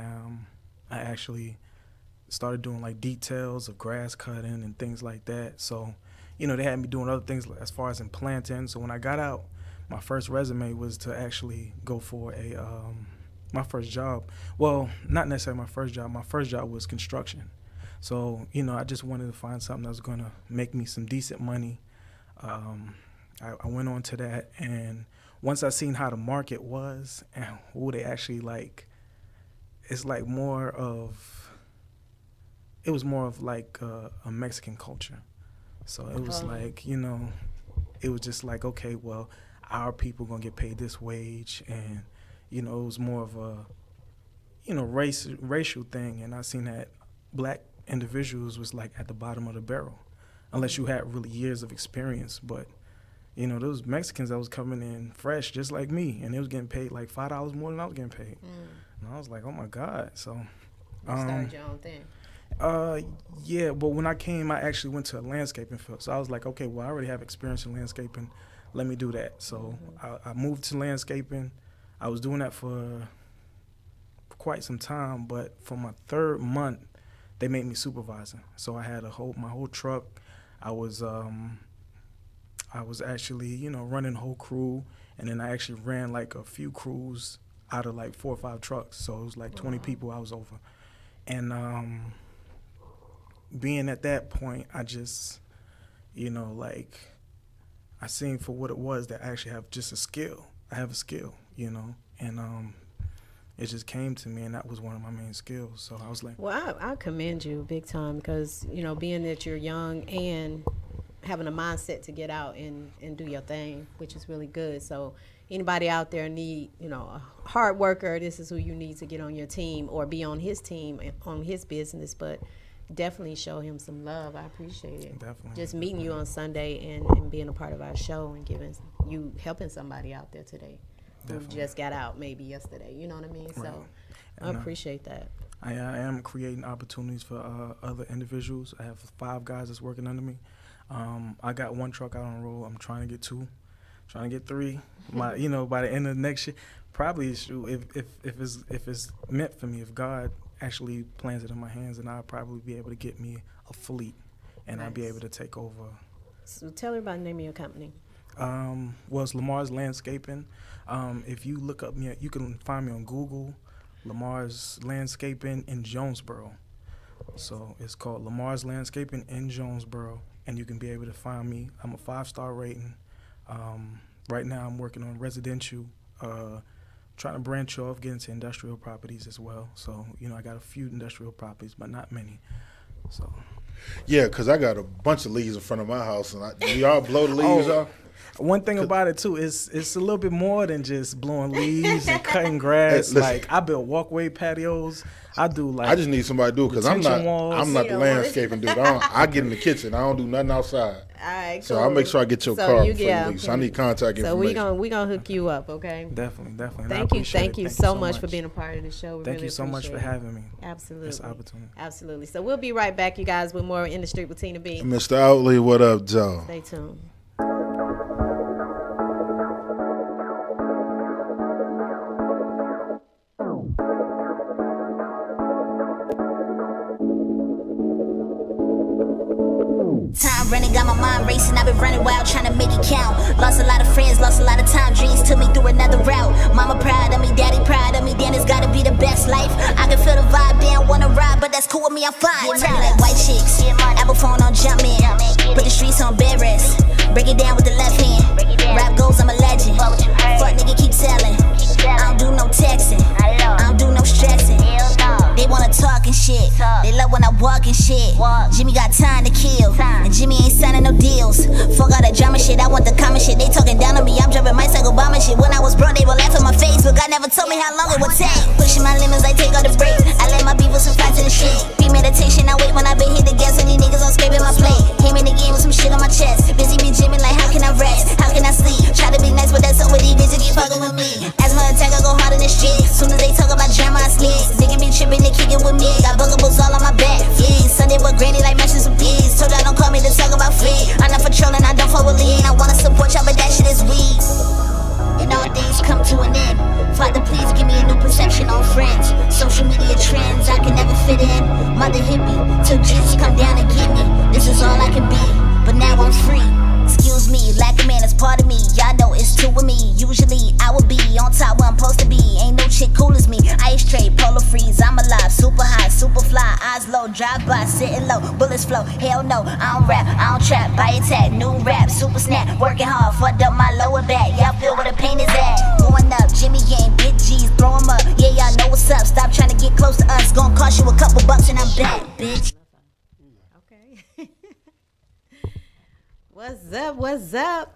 I actually started doing like details of grass cutting and things like that. So, you know, they had me doing other things as far as in planting. So when I got out, my first resume was to actually go for my first job. Well, not necessarily my first job. My first job was construction. So, you know, I just wanted to find something that was going to make me some decent money. I went on to that, and once I seen how the market was and who they actually like, it was more of like a Mexican culture. So it was like, you know, it was just like, okay, well, our people gonna get paid this wage, and, you know, it was more of a, you know, racial thing, and I seen that black individuals was like at the bottom of the barrel, unless you had really years of experience. But, you know, those Mexicans that was coming in fresh just like me, and they was getting paid like $5 more than I was getting paid. And I was like, oh my God. So
you started your own thing.
Yeah, but when I came, I actually went to a landscaping field. So I was like, okay, well, I already have experience in landscaping. Let me do that. So I moved to landscaping. I was doing that for quite some time, but for my 3rd month, they made me supervisor. So I had my whole truck. I was actually, you know, running the whole crew, and then I actually ran like a few crews out of like 4 or 5 trucks. So it was like 20 people I was over. And being at that point, I just, you know, like, I seen for what it was that I actually have just a skill. I have a skill, you know, and it just came to me, and that was one of my main skills. So I was like,
well, I commend you big time, because, you know, being that you're young and having a mindset to get out and do your thing, which is really good. So anybody out there need, you know, a hard worker, this is who you need to get on your team or be on his team, on his business. But definitely show him some love. I appreciate it.
Definitely.
Just meeting you on Sunday and being a part of our show and helping somebody out there today. Definitely. Who just got out maybe yesterday. You know what I mean? Right. So I appreciate that.
I am creating opportunities for other individuals. I have 5 guys that's working under me. I got 1 truck out on the road. I'm trying to get 2, trying to get 3. You know, by the end of next year, probably if it's meant for me, if God actually plans it in my hands, and I'll probably be able to get me a fleet, and nice. I'll be able to take over.
So tell everybody the name of your company.
Well, it's Lamar's Landscaping. If you look up me, you can find me on Google, Lamar's Landscaping in Jonesboro. So it's called Lamar's Landscaping in Jonesboro, and you can be able to find me. I'm a 5-star rating. right now I'm working on residential, trying to branch off, get into industrial properties as well. So, you know, I got a few industrial properties, but not many. So.
Yeah, because I got a bunch of leaves in front of my house, and do y'all blow the leaves off?
One thing about it too is it's a little bit more than just blowing leaves and cutting grass.
Hey,
like I build walkway patios. I do like
I just need somebody to do it because I'm not the landscaping dude. I get in the kitchen. I don't do nothing outside.
All right, cool.
So I'll make sure I get your car before you leave. So I need contact information.
So we gonna hook you up, okay?
Definitely.
Thank you so much for being a part of the show.
Thank you so much for having me.
Absolutely.
It's an opportunity.
Absolutely. So we'll be right back, you guys, with more In the Street with Tina B.
Mr. Outley, what up, Joe?
Stay tuned.
Time running, got my mind racing. I've been running wild, trying to make it count. Lost a lot of friends, lost a lot of time. Dreams took me through another route. Mama proud of me, daddy proud of me. Then it's gotta be the best life. I can feel the vibe, they don't wanna ride, but that's cool with me, I'm fine. Money like white chicks, Apple phone on Jumpman. Put the streets on bed rest. Break it down with the left hand. Rap goes, I'm a legend. Fuck nigga, keep telling. I don't do no texting. I don't do no stressing. They wanna talk and shit. They love when I walk and shit. Jimmy got time to kill, and Jimmy ain't signing no deals. Fuck all that drama shit, I want the common shit. They talking down on me, I'm driving my cycle Obama shit. When I was broke, they would laugh in my face, but God never told me how long it would take. Pushing my limits, I take all the brakes. I let my beef with some facts in the shit. Premeditation, I wait when I been hit the gas, and these niggas on scraping my plate. Came in the game with some shit on my chest. Busy be gymming like how can I rest? How can I sleep? Try to be nice, but that's up with these bitches keep fucking with me. Asthma attack, I go hard in the street. Soon as they talk about drama, I sleep. Nigga be tripping, they kick it with me. Got bugables all on my back. Fleas Sunday with granny like matching some peas. Told y'all don't call me to talk about free. I'm not patrolling, I don't fuck with lean. I wanna support y'all, but that shit is weed. And all things come to an end. Father, please give me a new perception on friends. Social media trends, I can never fit in. Mother hippie, till Jesus come down and get me. This is all I can be, but now I'm free. Excuse me, lack of man is part of me. Y'all know it's two with me. Usually I would be on top where I'm supposed to be. Ain't no chick cool as me. Ice tray, polar freeze, I'm alive. Super high, super fly, eyes low, drive by, sitting low, bullets flow. Hell no, I don't rap, I don't trap. Buy attack, new rap, super snap. Working hard, fucked up my lower back. Y'all feel where the pain is at. Going up, Jimmy game, big G's, throw 'em up. Yeah, y'all know what's up. Stop trying to get close to us. Gonna cost you a couple bucks and I'm back, bitch.
Okay. What's up? What's up?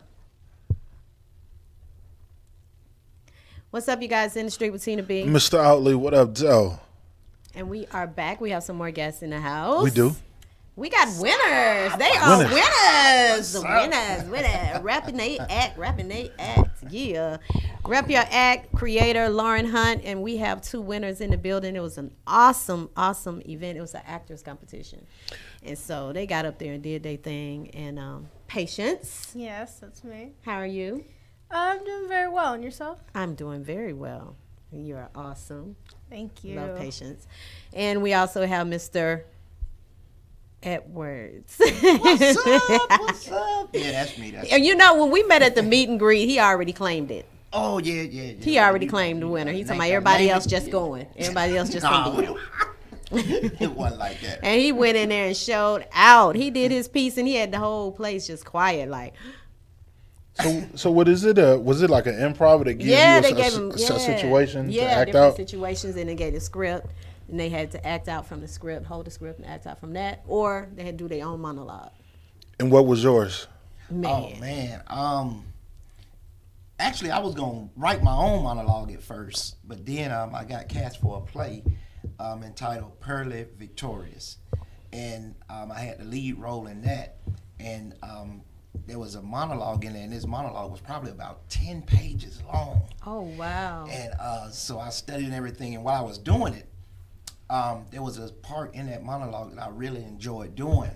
What's up, you guys? In the Street with Tina B.
Mr. Outley, what up, Joe?
And we are back. We have some more guests in the house.
We do.
We got winners. They are winners. Winners. Rapping they act. Yeah. Rep Your Act creator Lauren Hunt, and we have two winners in the building. It was an awesome event. It was an actors competition. And so they got up there and did their thing. And Patience.
Yes, that's me.
How are you?
I'm doing very well. And yourself?
I'm doing very well. You are awesome.
Thank you.
Love Patience. And we also have Mr. Edwards.
What's up? What's up? Yeah, that's me.
And you know, when we met at the meet and greet, he already claimed it.
Oh, yeah.
He already claimed the winner. He's talking about everybody else just going. Everybody else just going.
It wasn't like that.
And he went in there and showed out. He did his piece, and he had the whole place just quiet, like.
So what is it? Was it like an improv? They gave you a situation to act
different
out?
situations, and they gave a script, and they had to act out from the script, hold the script, and act out from that, or they had to do their own monologue.
And what was yours?
Man.
Oh man. Actually, I was gonna write my own monologue at first, but then I got cast for a play entitled Pearly Victorious, and I had the lead role in that, and there was a monologue in there, and this monologue was probably about 10 pages long.
Oh, wow.
And so I studied everything, and while I was doing it, there was a part in that monologue that I really enjoyed doing.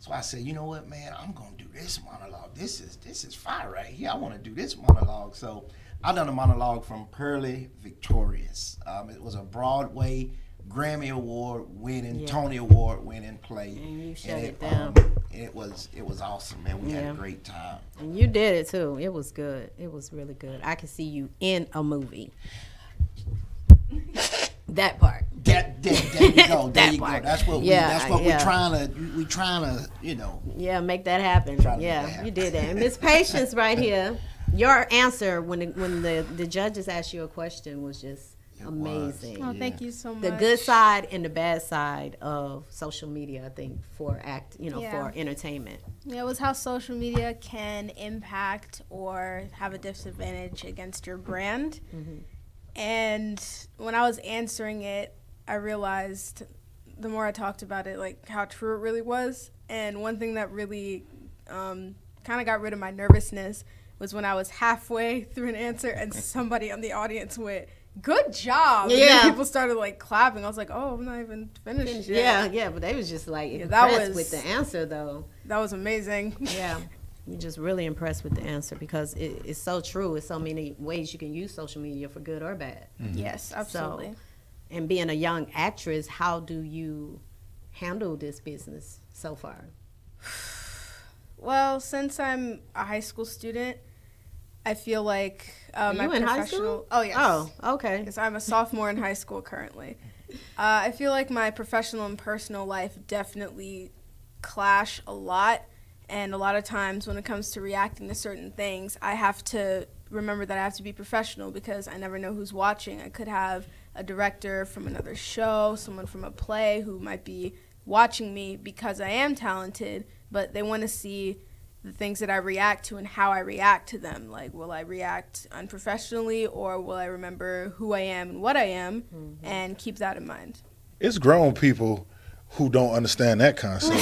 So I said, you know what, man, I'm going to do this monologue. This is fire right here. I want to do this monologue. So I done a monologue from Pearly Victorious. It was a Broadway Grammy Award winning, Tony Award winning play.
And you shut it down.
It was awesome, man. We had a great time.
And you did it too. It was good. It was really good. I could see you in a movie. That part.
There you go. There you
part.
go. That's what we're trying to, you know.
Yeah, make that happen. Yeah, you did that. And Miss Patience right here. Your answer when the judges asked you a question was just amazing.
Oh, thank you so much.
The good side and the bad side of social media, I think, for for entertainment.
Yeah, it was how social media can impact or have a disadvantage against your brand. And when I was answering it, I realized the more I talked about it, like how true it really was. And one thing that really kind of got rid of my nervousness was when I was halfway through an answer and somebody on the audience went, "Good job!" And then people started like clapping. I was like, "Oh, I'm not even finished yet."
Yeah, but they was just like impressed with the answer, though.
That was amazing.
Yeah, you're just really impressed with the answer because it's so true. It's so many ways you can use social media for good or bad.
Yes, absolutely.
So, and being a young actress, how do you handle this business so far?
Well, since I'm a high school student, I feel like
Are you in high school?
Oh, yes.
Oh, okay.
Because I'm a sophomore in high school currently. I feel like my professional and personal life definitely clash a lot. And a lot of times when it comes to reacting to certain things, I have to remember that I have to be professional because I never know who's watching. I could have a director from another show, someone from a play who might be watching me because I am talented, but they want to see the things that I react to and how I react to them. Like, will I react unprofessionally or will I remember who I am and what I am and keep that in mind?
It's grown people who don't understand that concept.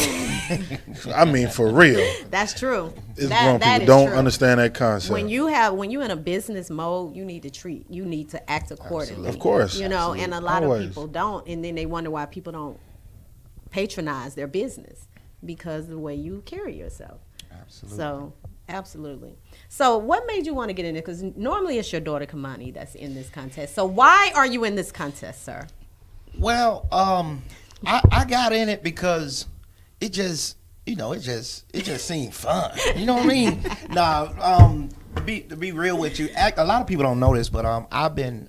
I mean, for real.
That's true.
It's grown people don't understand that concept.
When you're in a business mode, you need to act accordingly.
Of course.
And a lot of people don't, and then they wonder why people don't patronize their business because of the way you carry yourself.
Absolutely.
So, absolutely. So, what made you want to get in it? Because normally it's your daughter, Kamani, that's in this contest. So, why are you in this contest, sir?
Well, I got in it because it just seemed fun. You know what I mean? To be real with you, a lot of people don't know this, but I've been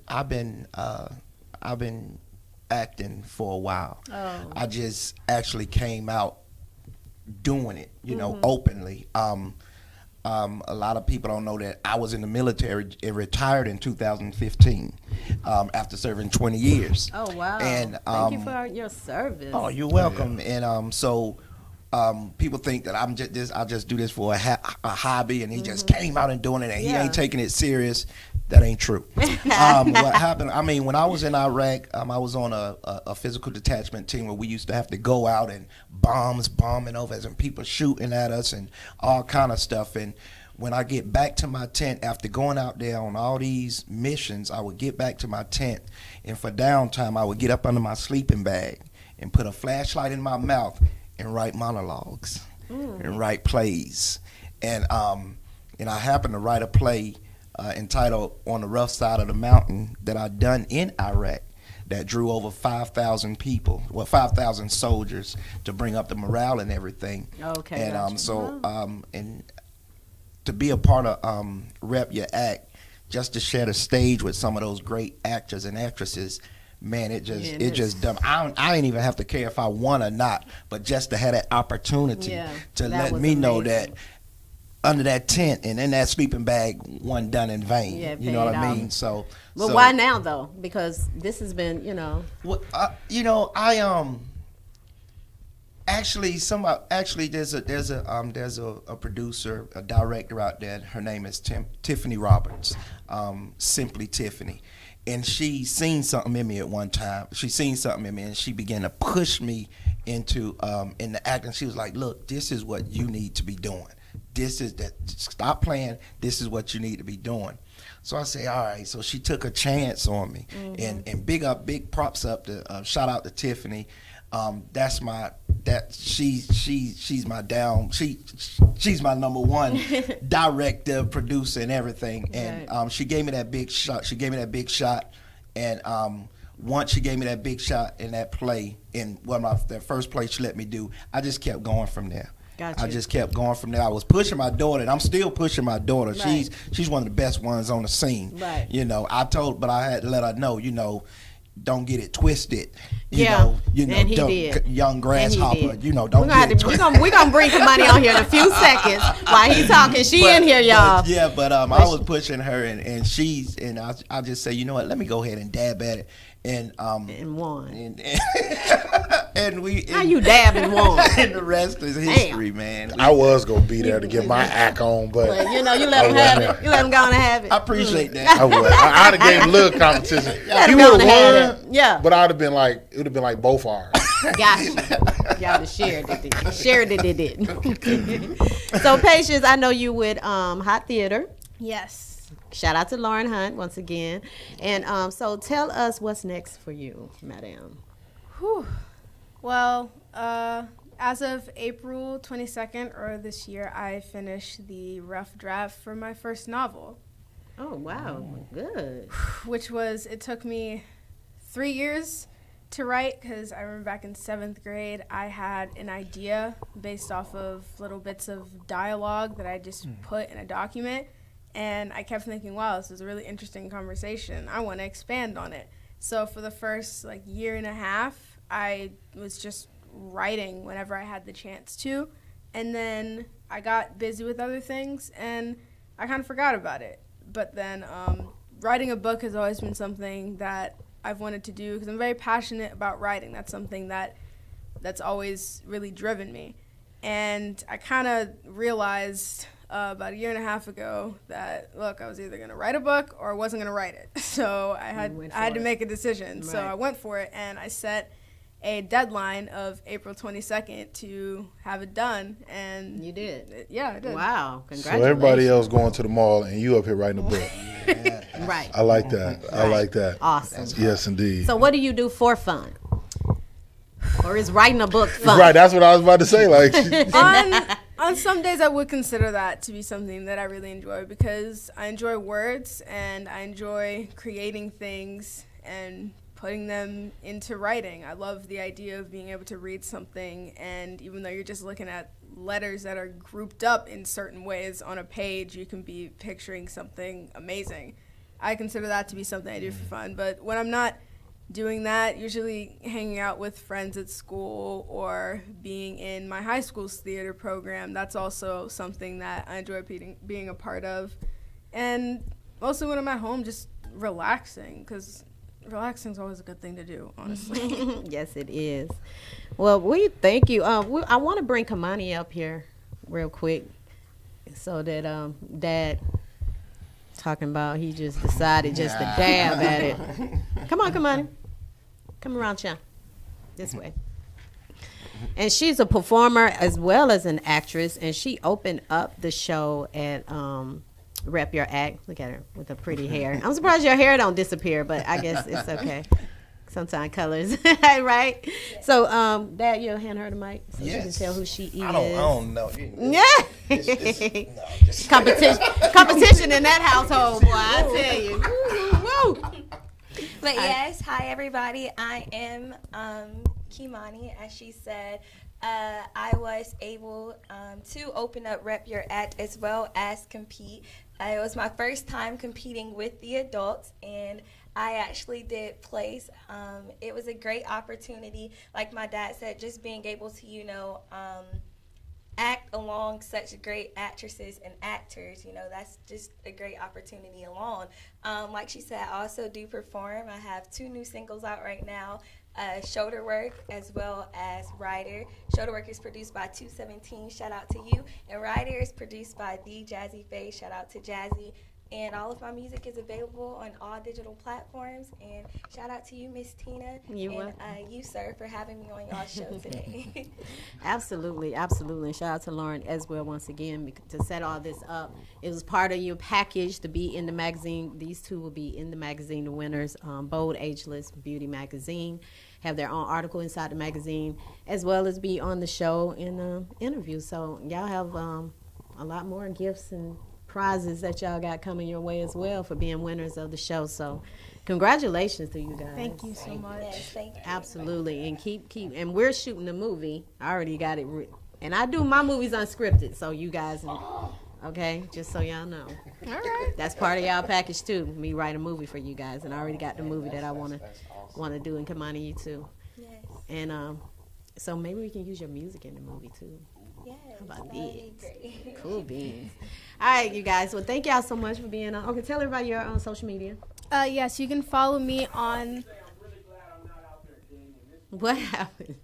acting for a while.
Oh.
I just actually came out doing it, openly. A lot of people don't know that I was in the military and retired in 2015 after serving 20 years.
Oh, wow.
And
thank you for your service.
Oh, you're welcome. And so people think that I just do this for a hobby, and he just came out and doing it, and he ain't taking it serious. That ain't true. What happened, I mean, when I was in Iraq, I was on a physical detachment team where we used to have to go out and bombing over us and people shooting at us and all kind of stuff. And when I get back to my tent after going out there on all these missions, I would get back to my tent, and for downtime, I would get up under my sleeping bag and put a flashlight in my mouth and write monologues and write plays. And I happened to write a play entitled On the Rough Side of the Mountain that I done in Iraq that drew over 5,000 people, 5,000 soldiers to bring up the morale and everything.
Okay.
And
gotcha.
And to be a part of Rep Your Act, just to share the stage with some of those great actors and actresses, man, it just done. I didn't even have to care if I won or not, but just to have that opportunity to let me know that under that tent and in that sleeping bag wasn't done in vain.
Yeah,
you know what I mean? So
why now though? Because this has been,
Well, I actually there's a producer, a director out there. Her name is Tiffany Roberts, Simply Tiffany. And she seen something in me at one time. She seen something in me, and she began to push me into in the acting. She was like, "Look, this is what you need to be doing. This is that. Stop playing. This is what you need to be doing." So I say, "All right." So she took a chance on me, and big props up to shout out to Tiffany. She's my number one director, producer, and everything. And she gave me that big shot. And once she gave me that big shot in that play, that first play she let me do, I just kept going from there.
Gotcha.
I just kept going from there. I was pushing my daughter, and I'm still pushing my daughter. Right. She's one of the best ones on the scene.
Right.
But I had to let her know, don't get it twisted.
And he did.
Young grasshopper.
Don't
get it twisted.
We're gonna bring Kamani on here in a few seconds while he's talking. She in here, y'all.
I was pushing her, and I just say, you know what? Let me go ahead and dab at it, and
won.
And we.
How you dab and won?
And the rest is history, man.
I was gonna be there to get my act on, but
you let him have it. You let him go on and have it.
I appreciate that.
I would. I'd have gave him a little competition. He would have won. Yeah. But I'd have been like, it would have been like both ours.
Gotcha. Y'all just shared it. Shared it. So, Patience, I know you with Hot Theater.
Yes.
Shout out to Lauren Hunt once again. And so tell us what's next for you, Madam.
Whew. Well, as of April 22nd or this year, I finished the rough draft for my first novel.
Oh, wow. Good.
It took me 3 years to write, because I remember back in 7th grade, I had an idea based off of little bits of dialogue that I just put in a document, and I kept thinking, wow, this is a really interesting conversation. I want to expand on it. So for the first year and a half, I was just writing whenever I had the chance to, and then I got busy with other things, and I kind of forgot about it. But then writing a book has always been something that I've wanted to do, because I'm very passionate about writing. That's something that's always really driven me. And I kind of realized about a year and a half ago that, look, I was either going to write a book or I wasn't going to write it. So I had to make a decision. Right. So I went for it, and I set a deadline of April 22nd to have it done. And
you did?
Yeah, I did.
Wow. Congratulations.
So everybody else going to the mall, and you up here writing a book.
Right.
I like that. I like that.
Awesome.
Yes, indeed.
So what do you do for fun? Or is writing a book fun?
Right, that's what I was about to say.
On some days, I would consider that to be something that I really enjoy, because I enjoy words, and I enjoy creating things and putting them into writing. I love the idea of being able to read something, and even though you're just looking at letters that are grouped up in certain ways on a page, you can be picturing something amazing. I consider that to be something I do for fun. But when I'm not doing that, usually hanging out with friends at school or being in my high school's theater program, that's also something that I enjoy being a part of. And also when I'm at home, just relaxing, because relaxing is always a good thing to do, honestly.
Yes, it is. Well, we thank you. I want to bring Kamani up here real quick so that Dad talking about he just decided just to dab at it. Come on, Kamani. Come around, Sean. This way. And she's a performer as well as an actress, and she opened up the show at Rep Your Act. Look at her with the pretty hair. I'm surprised your hair don't disappear, but I guess it's okay. Sometimes colors, right? Yeah. So, Dad, you'll hand her the mic so she can tell who she is.
I don't know.
Competition in that household, boy. I tell you. Woo.
But yes, hi everybody. I am Kimani, as she said. I was able to open up Rep Your Act as well as compete. It was my first time competing with the adults, and I actually did place. It was a great opportunity. Like my dad said, just being able to, act along such great actresses and actors, that's just a great opportunity alone. Like she said, I also do perform. I have 2 new singles out right now, Shoulder Work as well as Rider. Shoulder Work is produced by 217, shout out to you. And Rider is produced by The Jazzy Faye, shout out to Jazzy. And all of my music is available on all digital platforms. And shout out to you, Miss Tina, and you, sir, for having me on y'all show today.
Absolutely, absolutely. And shout out to Lauren as well once again to set all this up. It was part of your package to be in the magazine. These 2 will be in the magazine, the winners, Bold Ageless Beauty Magazine. Have their own article inside the magazine, as well as be on the show in the interview. So y'all have a lot more gifts and prizes that y'all got coming your way as well for being winners of the show. So congratulations to you guys.
Thank you so much.
Yes, thank you.
Absolutely. And keep and we're shooting the movie. I already got it written. And I do my movies unscripted, so you guys Okay, just so y'all know.
All right.
That's part of y'all package too. Me write a movie for you guys, and I already got the movie that I want to do, and Kimani, you too.
Yes.
And so maybe we can use your music in the movie too.
Yes.
How about
that'd
this?
be great.
Cool beans. All right, you guys. Well, thank y'all so much for being on. Okay, tell everybody your social media.
Yes, you can follow me on.
What happened?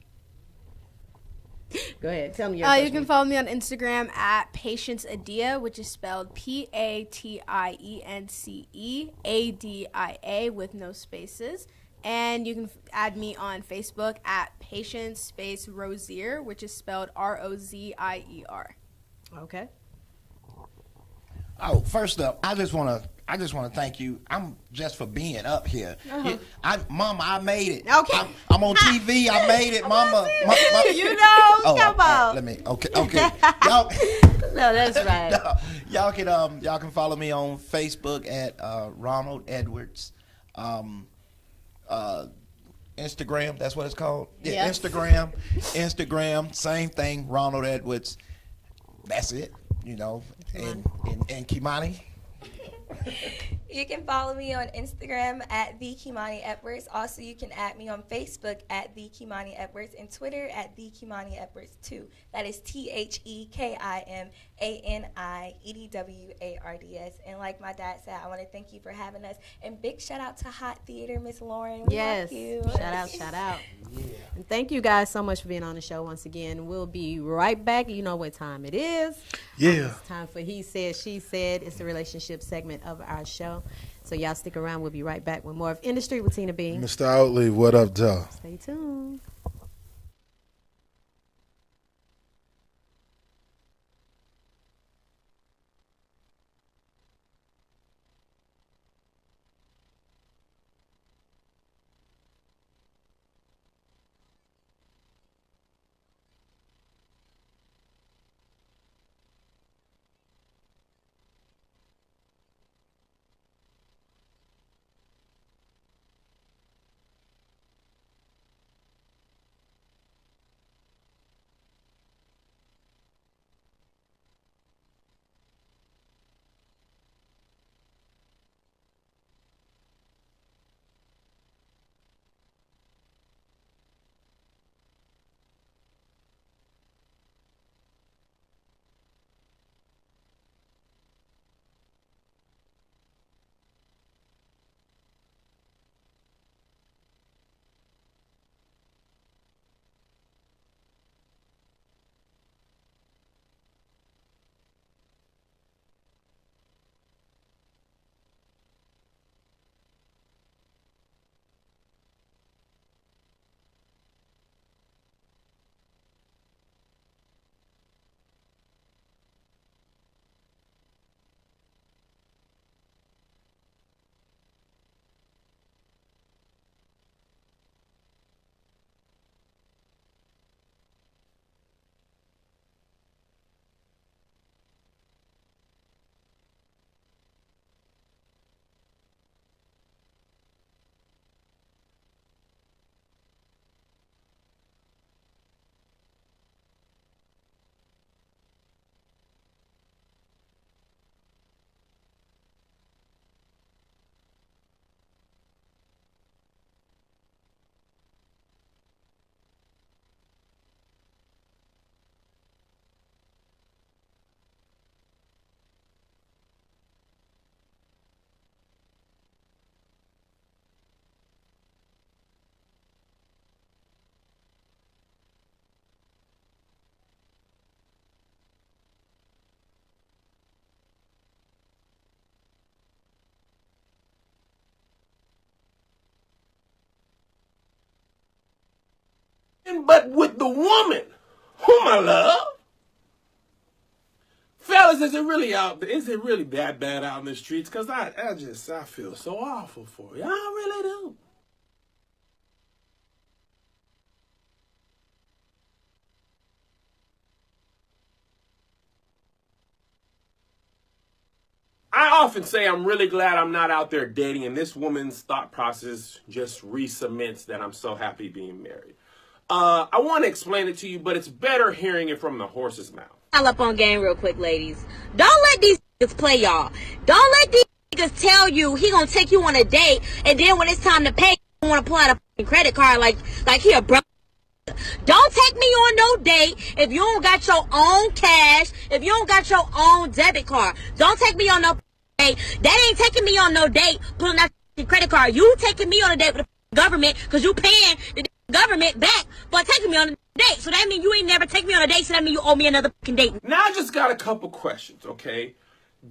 Go ahead. Tell me your.
You can follow me on Instagram at Patience Adia, which is spelled PATIENCEADIA with no spaces. And you can add me on Facebook at Patience space Rozier, which is spelled ROZIER.
Okay.
Oh, first up, I just want to thank you. I'm just for being up here. Mama, I made it.
Okay.
I'm on TV. I made it, Mama.
You know, come on.
Let me. Okay. Y'all,
no, that's right.
Y'all can follow me on Facebook at Ronald Edwards. Instagram, that's what it's called. Yeah, yes. Instagram, same thing. Ronald Edwards. That's it. You know, and Kimani.
You can follow me on Instagram at the Kimani Edwards. Also, you can add me on Facebook at the Kimani Edwards and Twitter at the Kimani Edwards 2. That is TheKimaniEdwards. And like my dad said, I want to thank you for having us. And big shout out to Hot Theater, Miss Lauren. We love you.
Shout out. Yeah. And thank you guys so much for being on the show once again. We'll be right back. You know what time it is.
Yeah.
It's time for He Said, She Said. It's the relationship segment of our show. So y'all stick around. We'll be right back with more of In the Street with Tina B.
Mr. Outley, what up, y'all?
Stay tuned.
But with the woman whom I love. Fellas, is it really that bad out in the streets? Because I feel so awful for you. I really do. I often say I'm really glad I'm not out there dating, and this woman's thought process just re-cements that I'm so happy being married. I want to explain it to you, but it's better hearing it from the horse's mouth.
y'all up on game real quick, ladies. Don't let these niggas play y'all. Don't let these niggas tell you he gonna take you on a date, and then when it's time to pay, you want to pull out a credit card like he a bro. Don't take me on no date if you don't got your own cash, if you don't got your own debit card. Don't take me on no date. That ain't taking me on no date pulling out your credit card. You taking me on a date with the government because you paying the government back for taking me on a date. So that means you ain't never take me on a date, so that means you owe me another fucking date.
Now I just got a couple questions, okay?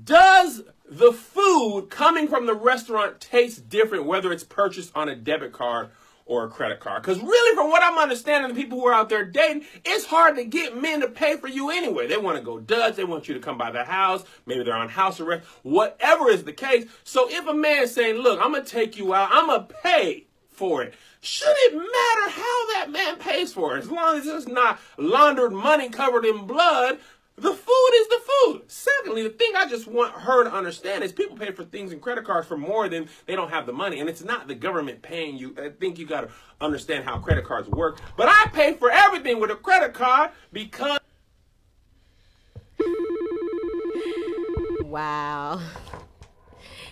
Does the food coming from the restaurant taste different whether it's purchased on a debit card or a credit card? Because really, from what I'm understanding, the people who are out there dating, it's hard to get men to pay for you anyway. They want to go Dutch. They want you to come by their house. Maybe they're on house arrest. Whatever is the case. So if a man's saying, look, I'm going to take you out, I'm going to pay for it, should it matter how that man pays for it? As long as it's not laundered money covered in blood, the food is the food. Secondly, the thing I just want her to understand is people pay for things in credit cards for more than they don't have the money. And it's not the government paying you. I think you got to understand how credit cards work. But I pay for everything with a credit card because...
Wow.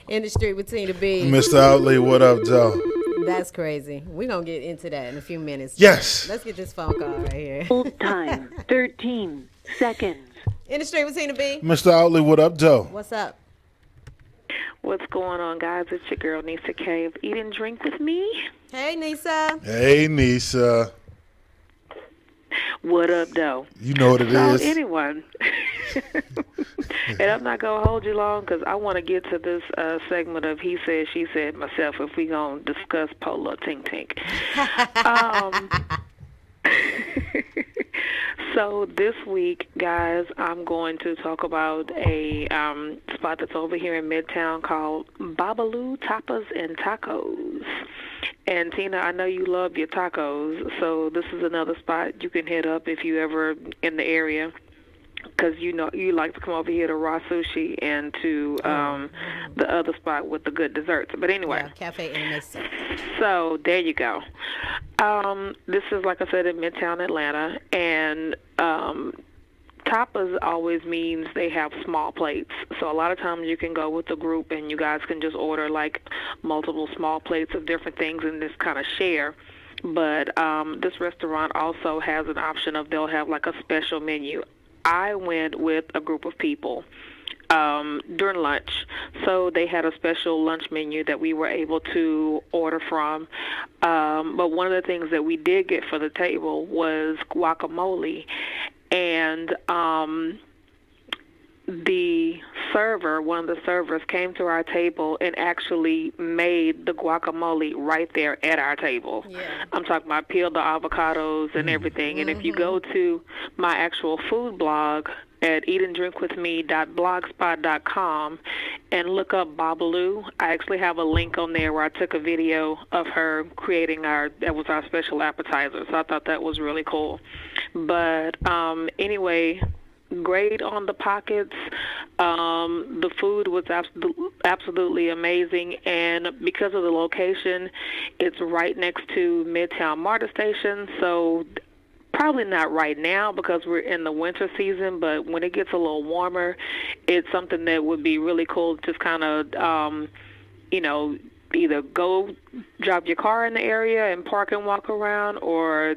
In the street with Tina B.
Mr. Outley, what up, Joe?
That's crazy. We're going to get into that in a few minutes.
Yes.
Let's get this phone call right here.
Hold time, 13 seconds.
In the street with Tina B.
Mr. Outley, what up, Joe?
What's up?
What's going on, guys? It's your girl, Nisa K of Eat and Drink with Me.
Hey, Nisa.
Hey, Nisa.
What up, though?
You know what it is.
Anyone. And I'm not going to hold you long because I want to get to this segment of He Said, She Said myself if we going to discuss Polo Tink Tink. So this week, guys, I'm going to talk about a spot that's over here in Midtown called Babalu Tapas and Tacos. And Tina, I know you love your tacos, so this is another spot you can hit up if you ever in the area. Because you know you like to come over here to Raw Sushi and to the other spot with the good desserts. But anyway,
yeah, Cafe Intermesa.
So there you go. This is, like I said, in Midtown Atlanta, and tapas always means they have small plates. So a lot of times you can go with a group and you guys can just order like multiple small plates of different things and just kind of share. But this restaurant also has an option of they'll have like a special menu. I went with a group of people during lunch, so they had a special lunch menu that we were able to order from. But one of the things that we did get for the table was guacamole, and one of the servers came to our table and actually made the guacamole right there at our table. Yeah. I'm talking about peeled the avocados and everything. And if you go to my actual food blog at eatanddrinkwithme.blogspot.com and look up Babalu, I actually have a link on there where I took a video of her creating that was our special appetizer. So I thought that was really cool. But anyway, great on the pockets. The food was absolutely amazing, and because of the location, it's right next to Midtown MARTA station, so probably not right now because we're in the winter season, but when it gets a little warmer, it's something that would be really cool to just kind of, either go drop your car in the area and park and walk around, or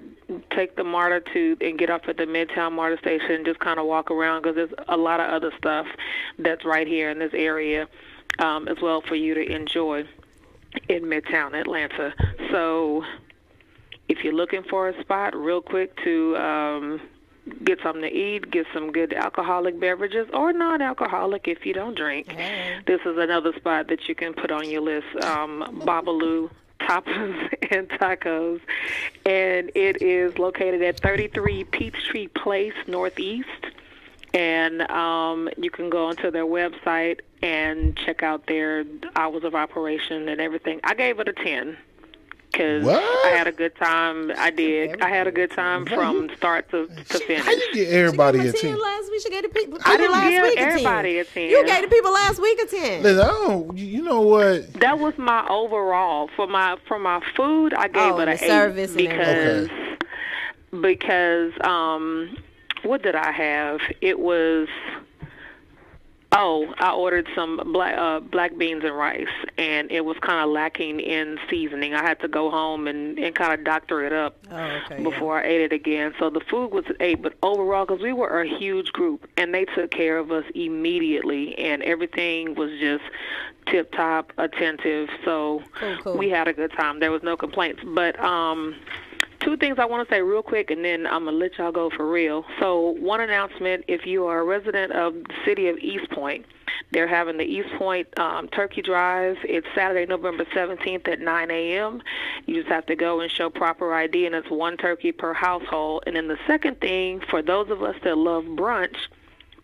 take the MARTA and get off at the Midtown MARTA station and just kind of walk around, because there's a lot of other stuff that's right here in this area as well for you to enjoy in Midtown Atlanta. So if you're looking for a spot real quick to get something to eat, get some good alcoholic beverages, or non-alcoholic if you don't drink, this is another spot that you can put on your list, Babalu Tapas and Tacos. And it is located at 33 Peachtree Place Northeast. And you can go onto their website and check out their hours of operation and everything. I gave it a 10. Because I had a good time. I did. I had a good time from start to finish.
How you get everybody a 10?
Last week, she gave the people
I didn't
last
give
week
everybody a 10.
You gave the people last week a 10.
Listen, you know what?
That was my overall. For my food, I gave it an 8
service
because what did I have? It was, I ordered some black beans and rice, and it was kind of lacking in seasoning. I had to go home and kind of doctor it up before I ate it again. So the food was ate, but overall, because we were a huge group, and they took care of us immediately, and everything was just tip-top, attentive. So we had a good time. There was no complaints. But two things I want to say real quick, and then I'm going to let y'all go for real. So one announcement, if you are a resident of the city of East Point, they're having the East Point Turkey Drive. It's Saturday, November 17th at 9 a.m. You just have to go and show proper ID, and it's one turkey per household. And then the second thing, for those of us that love brunch,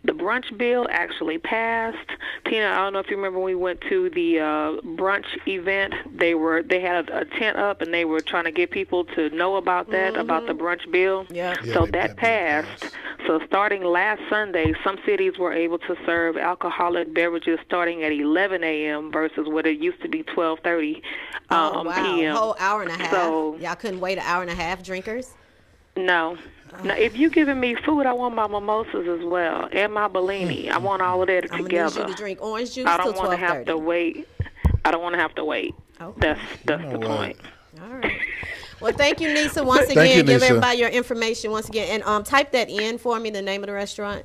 the brunch bill actually passed. Tina, I don't know if you remember when we went to the brunch event. They had a tent up, and they were trying to get people to know about that, about the brunch bill. So that passed. So starting last Sunday, some cities were able to serve alcoholic beverages starting at 11 a.m. versus what it used to be 12:30 p.m.
A whole hour and a half.
So
y'all couldn't wait an hour and a half, drinkers?
No. Now, if you're giving me food, I want my mimosas as well, and my Bellini. I want all of that together.
I'm gonna need you to drink orange juice
I don't
till
want to have to wait. I don't want to have to wait.
Okay.
That's the point.
All right. Well, thank you, Nisa. Once again, give everybody your information once again, and type that in for me, the name of the restaurant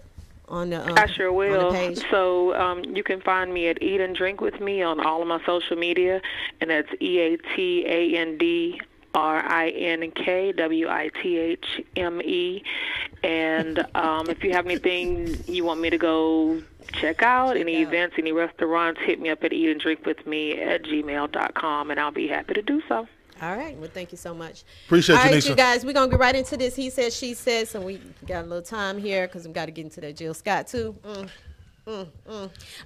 on the.
I sure will.
On the page.
So you can find me at Eat and Drink with Me on all of my social media, and that's EATANDRINKWITHME. And if you have anything you want me to go check out, any events, any restaurants, hit me up at eatanddrinkwithme@gmail.com, and I'll be happy to do so.
All right. Well, thank you so much.
Appreciate
you,
Nisa.
All right, you guys, we're going to get right into this. He said, she said, so we got a little time here because we've got to get into that Jill Scott, too. All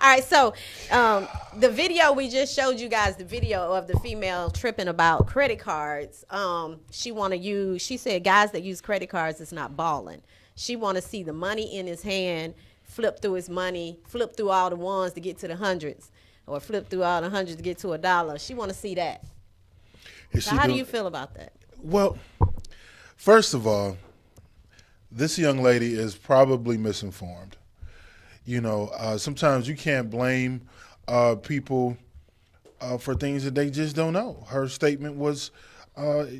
right, so the video we just showed you guys, the video of the female tripping about credit cards. She said guys that use credit cards is not balling. She want to see the money in his hand, flip through his money, flip through all the ones to get to the hundreds, or flip through all the hundreds to get to $1. She want to see that. So how do you feel about that?
Well, first of all, this young lady is probably misinformed. You know, sometimes you can't blame people for things that they just don't know. Her statement was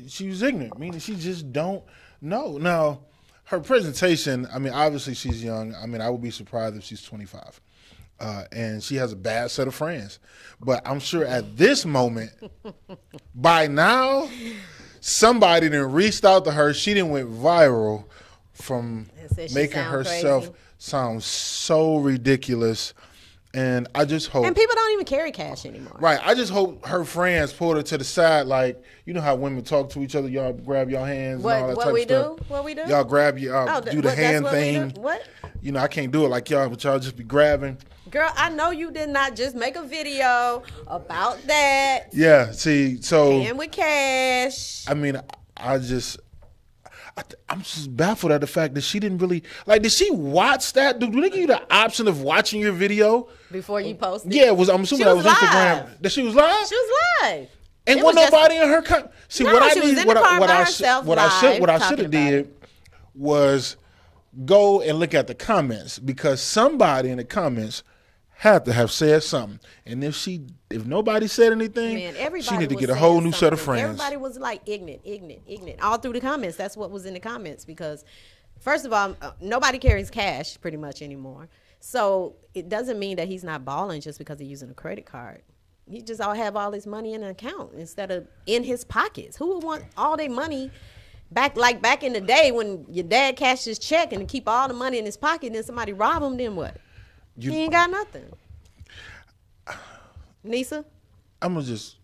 she was ignorant, meaning she just don't know. Now, her presentation, I mean, obviously she's young. I mean, I would be surprised if she's 25. And she has a bad set of friends. But I'm sure at this moment, by now, somebody done reached out to her. She done went viral from making herself sound so ridiculous. And I just hope.
And people don't even carry cash anymore.
Right. I just hope her friends pulled her to the side, like, you know how women talk to each other. Y'all grab your hands and all that type of stuff.
What we do?
Y'all grab your, do the hand thing.
What?
You know, I can't do it like y'all, but y'all just be grabbing.
Girl, I know you did not just make a video about that.
Yeah, see, so.
Paying with cash.
I mean, I'm just baffled at the fact that she didn't really, like, did she watch that? Do they give you the option of watching your video?
Before you post it?
Yeah, I'm assuming that was
live.
Instagram. That she was live?
She was live.
And wasn't nobody in her car. See,
no,
what I
she was
need,
in the car by herself
what I should have did was go and look at the comments, because somebody in the comments had to have said something. And if nobody said anything, she need to get a whole new set of friends.
Everybody was like ignorant, all through the comments. That's what was in the comments, because first of all, nobody carries cash pretty much anymore. So it doesn't mean that he's not balling just because he's using a credit card. He just have all his money in an account instead of in his pockets. Who would want all their money back in the day when your dad cashed his check and keep all the money in his pocket, and then somebody rob him, then what? He ain't got nothing. Nisa?
I'm gonna just.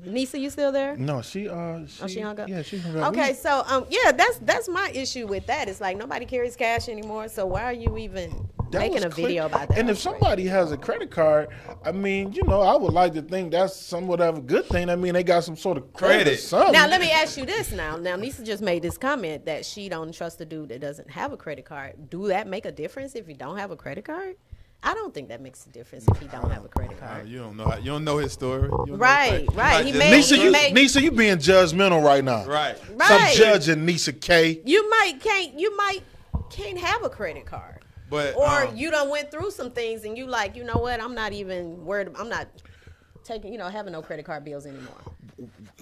Nisa, you still there?
No, she
hung up?
Yeah, she hung up.
Okay, so yeah, that's my issue with that. It's like nobody carries cash anymore, so why are you even making a video about that?
And if somebody has a credit card, I mean, you know, I would like to think that's somewhat of a good thing. I mean, they got some sort of credit or something.
Now, let me ask you this now. Now, Nisa just made this comment that she don't trust a dude that doesn't have a credit card. Do that make a difference if you don't have a credit card? I don't think that makes a difference if he don't have a credit card.
You don't know. You don't know his story.
Right.
Nisa, you being judgmental right now.
Right.
So I'm judging Nisa K.
You might can't have a credit card.
But
or you done went through some things and you like, you know what? I'm not even worried. I'm not taking, having no credit card bills anymore.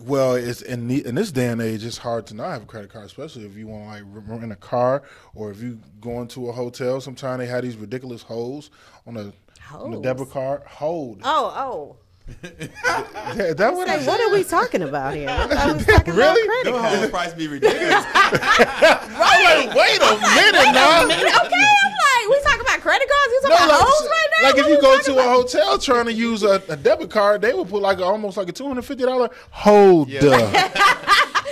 Well, it's in this day and age, it's hard to not have a credit card, especially if you want to like rent a car or if you go into a hotel. Sometimes they have these ridiculous holds on the debit card. Hold.
Oh.
That
what are we talking about here? I thought we was talking about credit
The
cards.
whole price be ridiculous.
Right.
Like, wait a minute now.
Okay, I'm like, we talking about credit cards? You talking about hoes right now?
Like if
What
you
we
go
talking
to a
about?
hotel trying to use a debit card, they will put like almost like a $250 hold.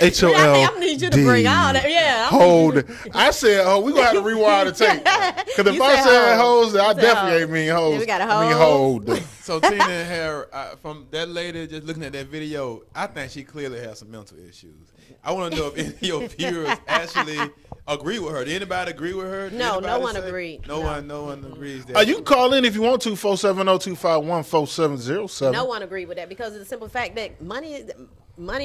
HOLD.
I need you to bring all that. Yeah.
Hold. I said, we gonna have to rewind the tape. Because if I said hoes, I definitely ain't mean hoes.
We got a
I mean hold.
So Tina and her, from that lady just looking at that video, I think she clearly has some mental issues. I want to know if any of your viewers actually agree with her. Did anybody agree with her?
No one agreed.
No one agrees. That
You can call in if you want to, 470-251-4707.
No one agreed with that because of the simple fact that money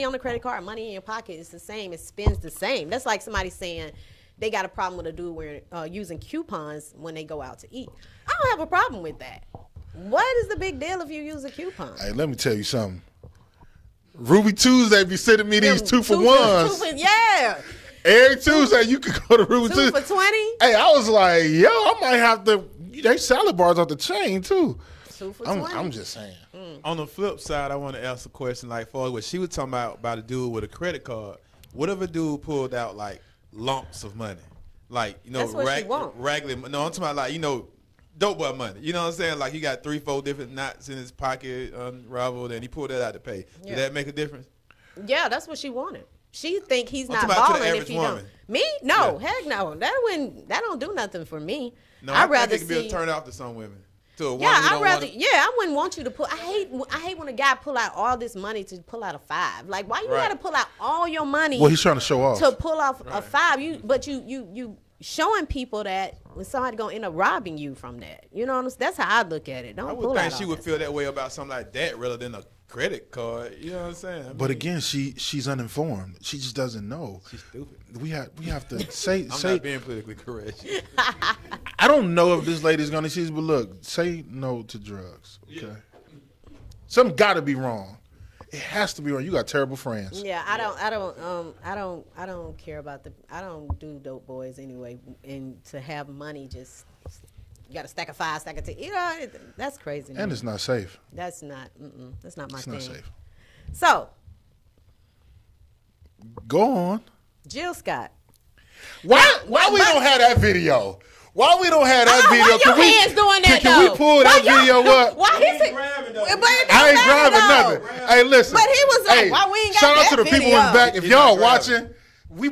on the credit card, money in your pocket is the same. It spends the same. That's like somebody saying they got a problem with a dude using coupons when they go out to eat. I don't have a problem with that. What is the big deal if you use a coupon?
Hey, let me tell you something. Ruby Tuesday be sending me these 2-for-1s.
Yeah.
Every Tuesday you could go to Ruby Tuesday.
2 for $20.
Hey, I was like, yo, I might have to. They salad bars off the chain too.
2 for $20.
I'm just saying.
On the flip side, I want to ask a question like for what she was talking about a dude with a credit card. What if a dude pulled out like lumps of money, like
That's what she want.
regular? No, I'm talking about like dope boy money. You know what I'm saying? Like he got 3-4 different knots in his pocket, unraveled, and he pulled that out to pay.
Yeah.
Did that make a difference?
Yeah, that's what she wanted. She think he's
I'm
not
talking about to the
balling if
average
he
woman.
don't. Me? No,
Yeah.
heck no. That don't do nothing for me.
No,
I'd
I
rather
think it could be a turn off to some women. To a woman
Yeah,
who
I'd
don't
rather.
wanna-
Yeah, I wouldn't want you to pull. I hate when a guy pull out all this money to pull out a 5. Like, why you
Right.
got to pull out all your money?
Well, he's trying to show off.
to pull off a 5. You showing people that when somebody gonna end up robbing you from that. You know what I'm saying? That's how I look at it. Don't
I
pull
would
out
think she
all
would
that
feel that way about something like that rather than a credit card. You know what I'm saying?
But again, she's uninformed. She just doesn't know.
She's stupid.
We have to say.
I'm not being politically correct.
I don't know if this lady's gonna choose, but look, say no to drugs. Okay, something got to be wrong. It has to be wrong. You got terrible friends.
Yeah, I don't care about I don't do dope boys anyway. And to have money, just you got a stack of 5, stack of 10. That's crazy.
And it's not safe.
That's not my thing.
It's not safe.
So,
go on.
Jill Scott.
Why we don't have that video? Why we don't have that video?
Why your hands doing that
can we pull that video up?
Why is it?
I ain't grabbing nothing. Hey, listen.
But he was like, why we ain't got
shout out
that
to the people in
video?
the back. If y'all watching, can we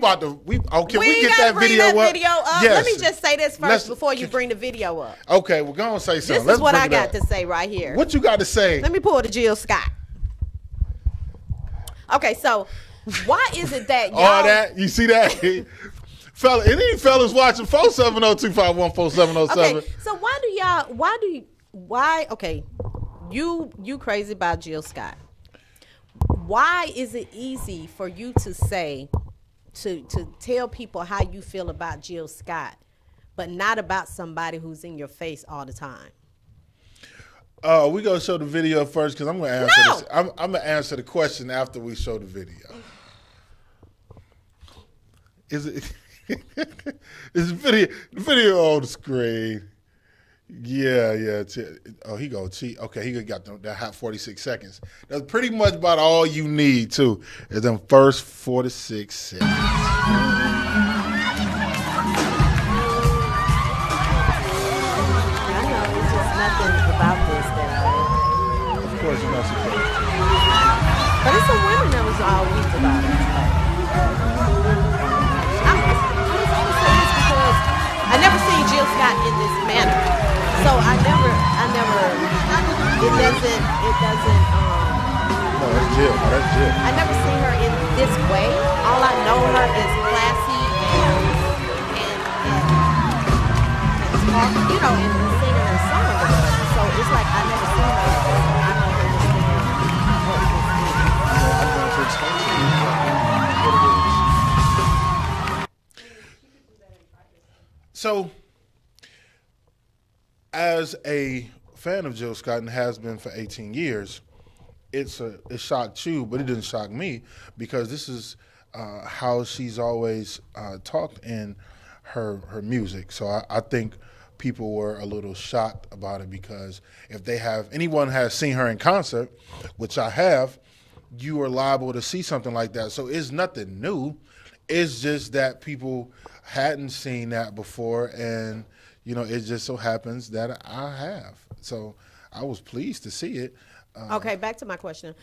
get that video up? Yes.
Let me just say this first before you bring the video up.
Okay, we're going to say something.
This is what I got to say right here.
What you got to say?
Let me pull the Jill Scott. Okay, so why is it that y'all...
All that? You see that? Any fellas watching 470-251-4707.
Okay, so okay, you crazy about Jill Scott. Why is it easy for you to say, to tell people how you feel about Jill Scott, but not about somebody who's in your face all the time?
We're going to show the video first because I'm going to answer this. I'm going to answer the question after we show the video. Is it... Is the video on the screen? Yeah. He go cheat. Okay, he got that hot 46 seconds. That's pretty much about all you need too. Is them first 46 seconds.
I know it's just nothing about this that
Of course, you're not supposed to.
But it's some women that was all weak about it. I never seen Jill Scott in this manner, so I never. It doesn't.
No, that's Jill.
I never seen her in this way. All I know her is classy
So, as a fan of Jill Scott and has been for 18 years, it shocked you, but it didn't shock me because this is how she's always talked in her music. So I think people were a little shocked about it because if anyone has seen her in concert, which I have, you are liable to see something like that. So it's nothing new. It's just that people hadn't seen that before, and it just so happens that I have. So I was pleased to see it.
Okay, back to my question.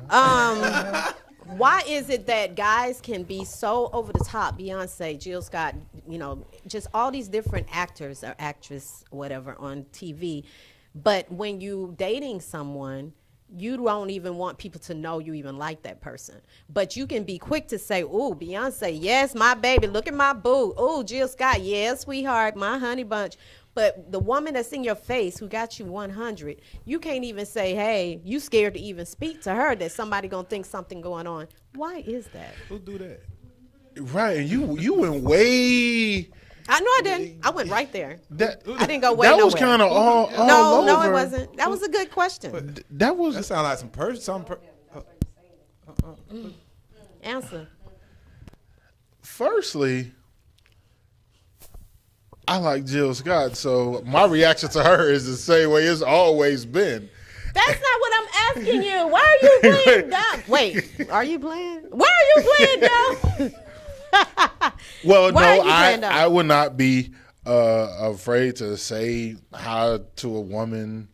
Why is it that guys can be so over the top? Beyonce, Jill Scott, just all these different actors or actress, whatever, on TV. But when you dating someone, you don't even want people to know you even like that person. But you can be quick to say, "Ooh, Beyonce, yes, my baby, look at my boo. Ooh, Jill Scott, yes, sweetheart, my honey bunch." But the woman that's in your face who got you 100, you can't even say, "Hey," you scared to even speak to her that somebody gonna think something going on. Why is that?
Who do that?
Right, and you went way.
I know I didn't. I went right there. I didn't go way
That
nowhere.
was kind of all
No,
over.
it wasn't. That was a good question.
That
sounded like some
Answer.
Firstly, I like Jill Scott, so my reaction to her is the same way it's always been.
That's not what I'm asking you. Why are you playing dumb? Wait, are you playing? Why are you playing dumb?
Well,
Why
no,
are you playing dumb?
I would not be afraid to say hi to a woman.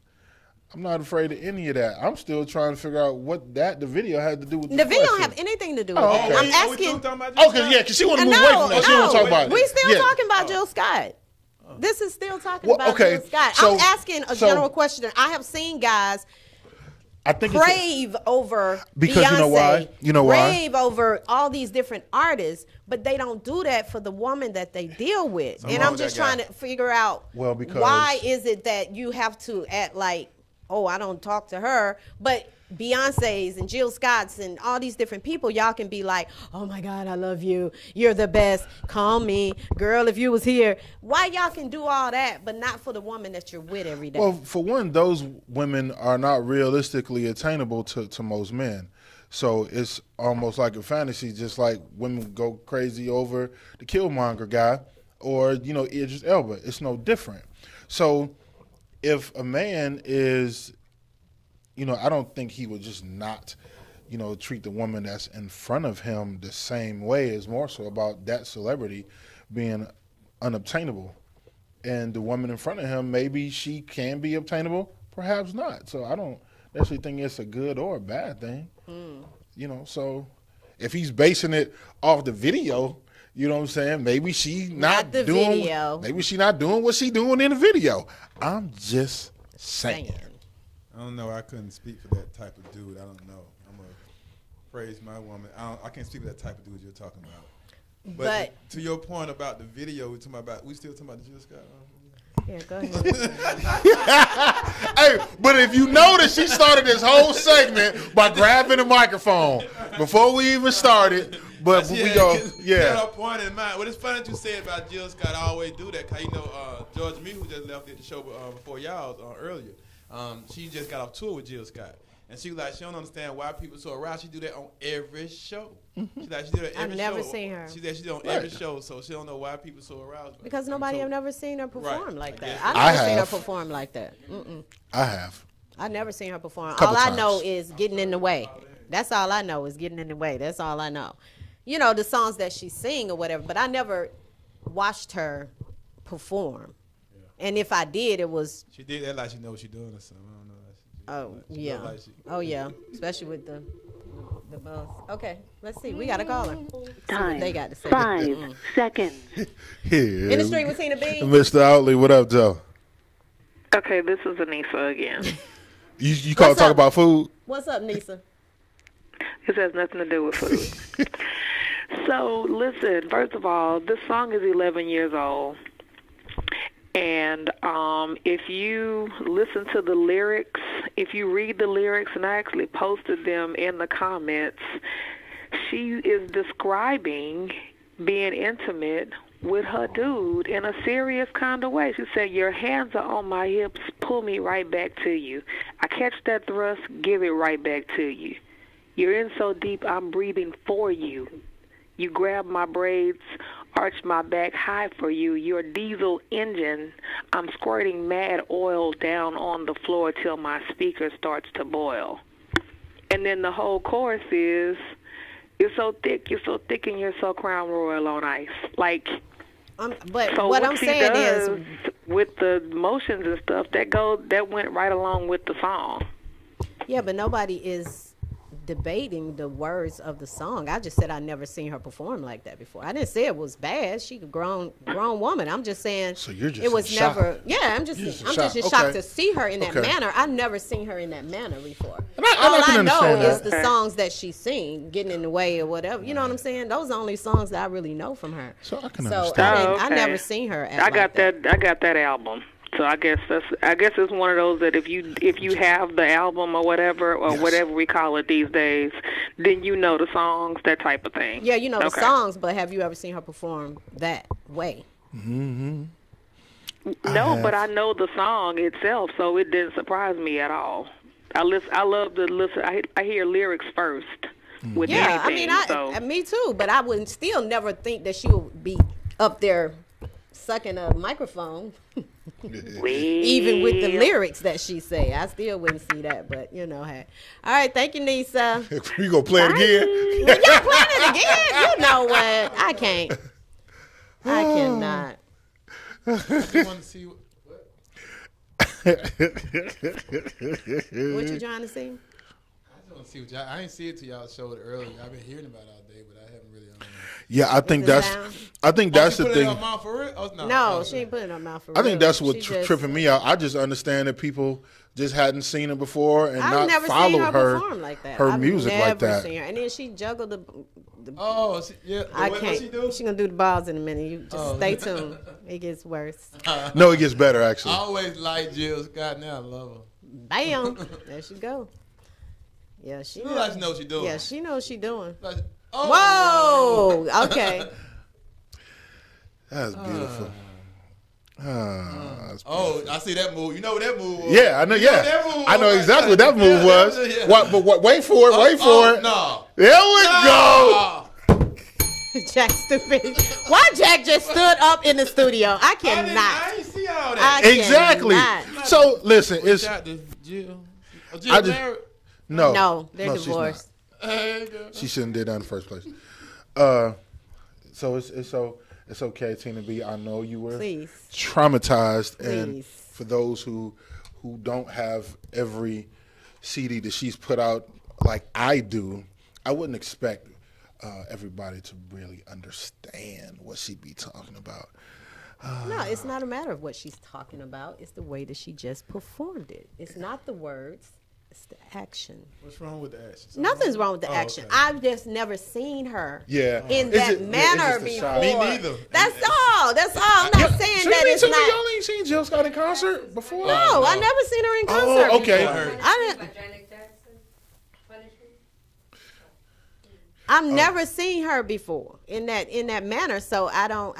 I'm not afraid of any of that. I'm still trying to figure out what the video had to do with
The video
question.
don't have anything to do with
Oh,
that.
okay.
I'm asking.
Because she want to move away from that. She want to talk about it.
We still
Yeah.
talking about Jill Scott. This is still talking
Well,
about
okay,
Jill Scott.
so-
I'm asking a
so-
general question. I have seen guys
I think
crave over
Because
Beyonce,
you know why? You know why?
crave over all these different artists, but they don't do that for the woman that they deal with.
Something
And
wrong
I'm
with
just
that guy.
trying to figure out
because-
why is it that you have to act like, oh, I don't talk to her, but Beyonce's and Jill Scott's and all these different people, y'all can be like, "Oh my God, I love you. You're the best. Call me, girl, if you was here." Why y'all can do all that, but not for the woman that you're with every day?
Well, for one, those women are not realistically attainable to most men. So it's almost like a fantasy, just like women go crazy over the Killmonger guy or, Idris Elba. It's no different. So if a man is, I don't think he would just not, treat the woman that's in front of him the same way. It's more so about that celebrity being unobtainable. And the woman in front of him, maybe she can be obtainable, perhaps not. So I don't necessarily think it's a good or a bad thing. So if he's basing it off the video, you know what I'm saying? Maybe she not
the
doing
video.
Maybe she not doing what she doing in the video. I'm just saying.
I don't know. I couldn't speak for that type of dude. I don't know. I'm gonna praise my woman. I can't speak for that type of dude you're talking about. But to your point about the video, we still talking about the Jill Scott.
Yeah, go ahead.
Hey, but if you notice, she started this whole segment by grabbing the microphone before we even started. But we go,
Had her point in mind. Well, it's funny that you said about Jill Scott. I always do that. Cause George Me, who just left the show before y'all earlier. She just got off tour with Jill Scott, and she was like, she don't understand why people so aroused. She do that on every show. She do that on every show.
I've never seen her.
She did on every show, so she don't know why people so aroused.
Because nobody have never seen her perform
Right.
like that.
I
I've never seen her
have.
perform like that.
I have.
I've never seen her perform.
Couple
All I
times.
know is getting in the way. That's all I know is getting in the way. That's all I know. The songs that she sing or whatever, but I never watched her perform. And if I did, it was.
She did that like she know what she's doing or something. I don't know.
Oh yeah, especially with the buzz. Okay, let's see. We got a caller.
Time.
They got to say.
5 seconds.
Here.
In the street with Tina B.
Mr. Outley, what up, Joe?
Okay, this is Anissa again.
You call to talk about food?
What's up, Nisa?
This has nothing to do with food. So, listen, first of all, this song is 11 years old. And if you listen to the lyrics, if you read the lyrics, and I actually posted them in the comments, she is describing being intimate with her dude in a serious kind of way. She said, your hands are on my hips, pull me right back to you. I catch that thrust, give it right back to you. You're in so deep, I'm breathing for you. You grab my braids, arch my back high for you. Your diesel engine, I'm squirting mad oil down on the floor till my speaker starts to boil. And then the whole chorus is, you're so thick, and you're so crown royal on ice. Like,
but
so
what I'm
she
saying
does
is,
with the motions and stuff, that went right along with the song.
yeah, but nobody is debating the words of the song. I just said I never seen her perform like that before. I didn't say it was bad. She's a grown woman. I'm just saying.
So you're just
it was
in shock.
never. Yeah, I'm just shocked to see her in that manner. I've never seen her in that manner before. All I know is the songs that she sing, Getting in the Way or whatever. You know what I'm saying? Those are the only songs that I really know from her.
So I can understand.
I never seen her.
I got that album. So I guess it's one of those that if you have the album or whatever whatever we call it these days, then you know the songs, that type of thing.
Yeah, you know the songs, but have you ever seen her perform that way?
Mm-hmm.
No, but I know the song itself, so it didn't surprise me at all. I love to listen. I hear lyrics first with anything.
I mean, me too. But I would still never think that she would be up there sucking a microphone. Even with the lyrics that she say, I still wouldn't see that, but you know, hey. All right, thank you, Nisa.
You gonna play it again?
Well, y'all playing it again? You know what? I can't. I cannot.
I just want to see
what you trying to see?
I just want to see what y'all. I didn't see it till y'all showed it earlier. I've been hearing about it all day, but I haven't really.
Yeah, I think that's the thing.
No, she ain't putting it on mouth for real.
I think that's what's tripping me out. I just understand that people just hadn't seen her before and not followed her music like that.
Seen her. And then she juggled the
I can't.
She gonna do the balls in a minute. You just stay tuned. It gets worse.
No, it gets better actually.
I always liked Jill Scott. Now I love her.
Bam, there she go. Yeah, she knows
what she's doing.
Yeah, she knows what she's doing. Whoa! Okay.
That's beautiful. That's beautiful.
I see that move. You know what that move was?
Yeah, I know. Yeah, I know exactly what that move was. What? Wait for it. Wait for it.
No.
There we go.
Jack stupid. Why Jack just stood up in the studio? I cannot.
I didn't see all that.
Exactly. So listen, it's.
Jill
No,
they're divorced.
She shouldn't did that in the first place. So it's okay, Tina B. I know you were traumatized, and for those who don't have every CD that she's put out like I do, I wouldn't expect everybody to really understand what she'd be talking about.
No, it's not a matter of what she's talking about. It's the way that she just performed it. It's not the words. It's the action.
What's wrong with the action?
Nothing's wrong with the action.
Okay.
I've just never seen her in
Is
that
it-
manner
is it the
before.
shot?
Me neither.
That's all. That's all. I'm not saying
So
that
you mean
it's
to me
not.
y'all ain't seen Jill Scott in concert before?
No, I never seen her in concert.
Oh, okay.
before. I didn't. I've never seen her before in that manner, so I don't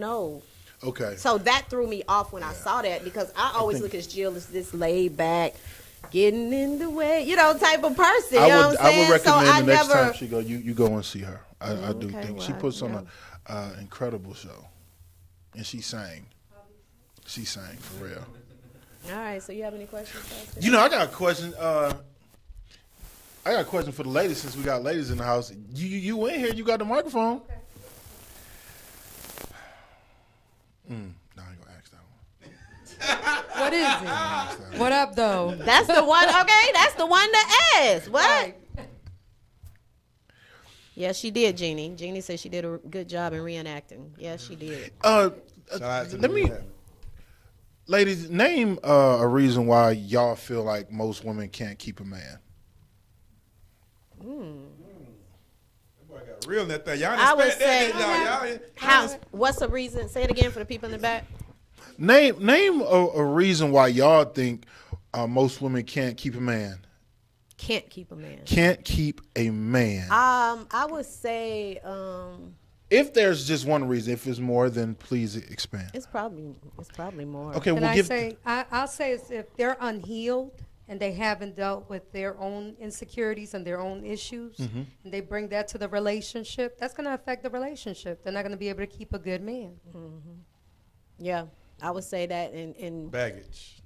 know.
Okay.
So that threw me off when I saw that, because I always look at Jill as this laid back, getting in the way, type of person. You know what I'm saying?
I would recommend
so
the next time she go, you go and see her. I do think she puts on an incredible show, and she sang. She sang for real.
All right. So you have any questions?
I got a question. I got a question for the ladies, since we got ladies in the house. You in here? You got the microphone? Okay. No, I ain't gonna ask that one.
What is it? What up, though?
That's the one. Okay, that's the one to ask. What? Right. Yeah, she did, Jeannie. Jeannie said she did a good job in reenacting. Yes, she did.
Ladies, name a reason why y'all feel like most women can't keep a man.
That boy got real in that thing. Y'all
I would
say,
what's the reason? Say it again for the people in the back.
Name a reason why y'all think most women can't keep a man.
Can't keep a man.
Can't keep a man.
I would say
If there's just one reason, if it's more, then please expand.
It's probably more.
Okay,
I'll say it's if they're unhealed and they haven't dealt with their own insecurities and their own issues, and they bring that to the relationship, that's going to affect the relationship. They're not going to be able to keep a good man.
Yeah, I would say that in
baggage.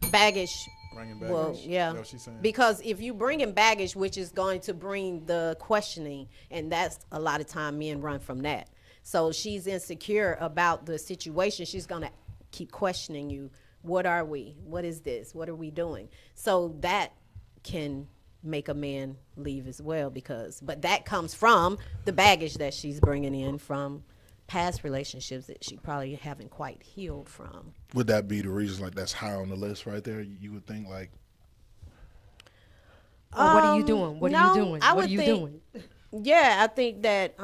Bringing baggage.
Well, yeah,
That's what she's saying.
because if you bring in baggage, which is going to bring the questioning, and that's a lot of time men run from that. So she's insecure about the situation. She's going to keep questioning you. What are we? What is this? What are we doing? So that can make a man leave as well, but that comes from the baggage that she's bringing in from past relationships that she probably haven't quite healed from.
Would that be the reason, like, that's high on the list right there? You would think, like,
what are you doing? What are you doing? What are you doing?
Yeah, I think that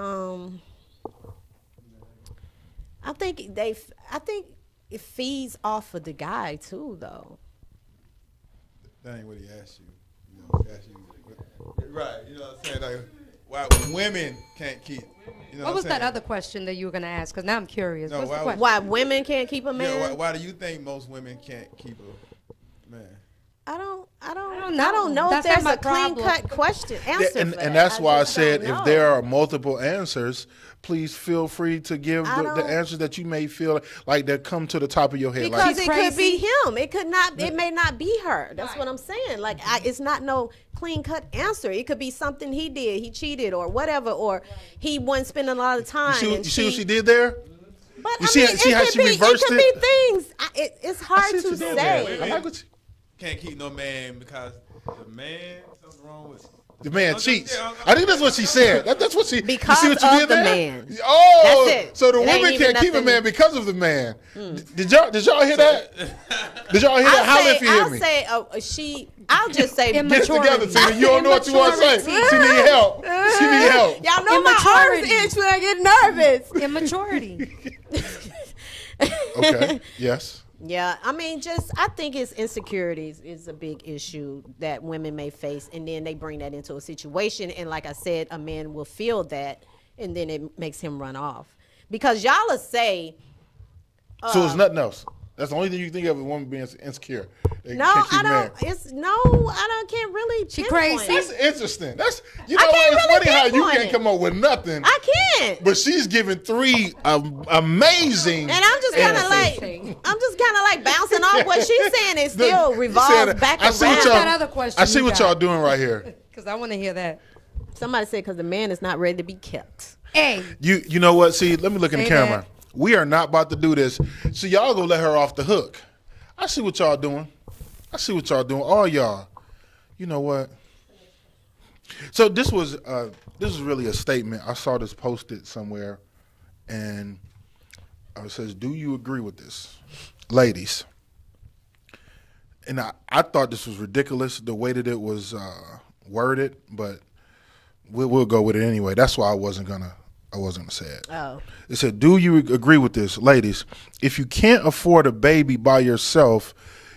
I think it feeds off of the guy too, though.
That ain't what he asked you. He asked you, right? You know what I'm saying? Like, why women can't keep. You know
what was
I'm saying?
that other question that you were going to ask? Because now I'm curious.
No,
What's the question?
Why women can't keep a man?
Yeah, why do you think most women can't keep a man?
I don't know if there's a clean-cut answer.
And that's why I said if there are multiple answers, please feel free to give the answers that you may feel like that come to the top of your head.
Because it could be him. It could not. It may not be her. That's what I'm saying. Like it's not no clean-cut answer. It could be something he did. He cheated or whatever, or he wasn't spending a lot of time.
You see what she did there?
But
you see how she reversed it?
It could be things. It's hard to say.
I like what can't keep no man because the man, something wrong with
the man cheats. I think that's what she said. That's what she.
Because
you see what you did
the
there?
man.
Oh,
that's it.
So the woman can't keep a man because of the man. Did y'all hear that? Did y'all hear that? Holler if you hear me.
I'll just say
get together, Tina. You don't know what you want to say. She need help. She need help.
Y'all know my arms itch when I get nervous.
Immaturity.
Okay. Yes.
Yeah, I mean, I think it's insecurities is a big issue that women may face, and then they bring that into a situation, and like I said, a man will feel that, and then it makes him run off. Because y'all will say...
so it's nothing else. That's the only thing you think of a woman being insecure.
I can't really.
She crazy.
That's interesting. It's funny how you can't come up with nothing.
I can't.
But she's giving 3 amazing.
And I'm just kind of like bouncing off what she's saying. It still revolves back around.
That other question.
I see what y'all doing right here.
Because I want to hear that.
Somebody said because the man is not ready to be kept.
Hey.
You know what? See, let me look in the camera. That. We are not about to do this. So y'all gonna let her off the hook. I see what y'all doing. All y'all. You know what? So this was really a statement. I saw this posted somewhere, and it says, "Do you agree with this, ladies?" And I thought this was ridiculous the way that it was worded, but we'll go with it anyway. That's why I wasn't gonna say it.
Oh.
It said, "Do you agree with this, ladies? If you can't afford a baby by yourself,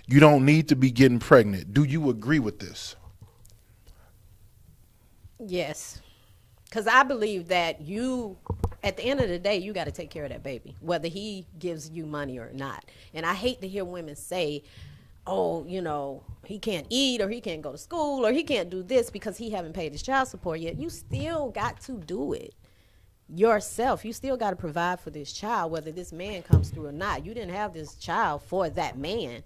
you don't need to be getting pregnant. Do you agree with this?"
Yes. Because I believe that at the end of the day, you got to take care of that baby, whether he gives you money or not. And I hate to hear women say, oh, he can't eat or he can't go to school or he can't do this because he haven't paid his child support yet. You still got to do it yourself. You still got to provide for this child, whether this man comes through or not. You didn't have this child for that man.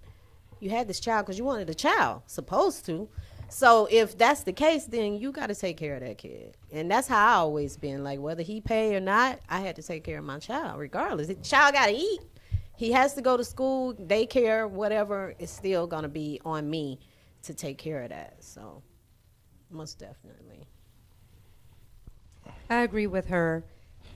You had this child because you wanted a child, supposed to. So if that's the case, then you got to take care of that kid. And that's how I always been. Like, whether he pay or not, I had to take care of my child regardless. The child got to eat. He has to go to school, daycare, whatever. It's still going to be on me to take care of that. So most definitely.
I agree with her.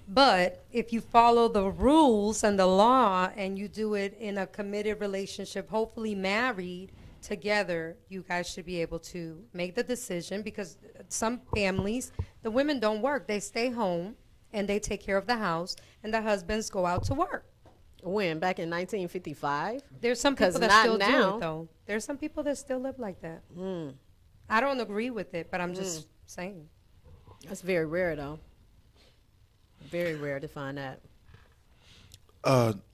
But if you follow the rules and the law and you do it in a committed relationship, hopefully married together, you guys should be able to make the decision, because some families, the women don't work. They stay home and they take care of the house, and the husbands go out to work.
When? Back in 1955?
There's some people that still do it, though. There's some people that still live like that. I don't agree with it, but I'm just saying.
That's very rare, though. very rare to find that.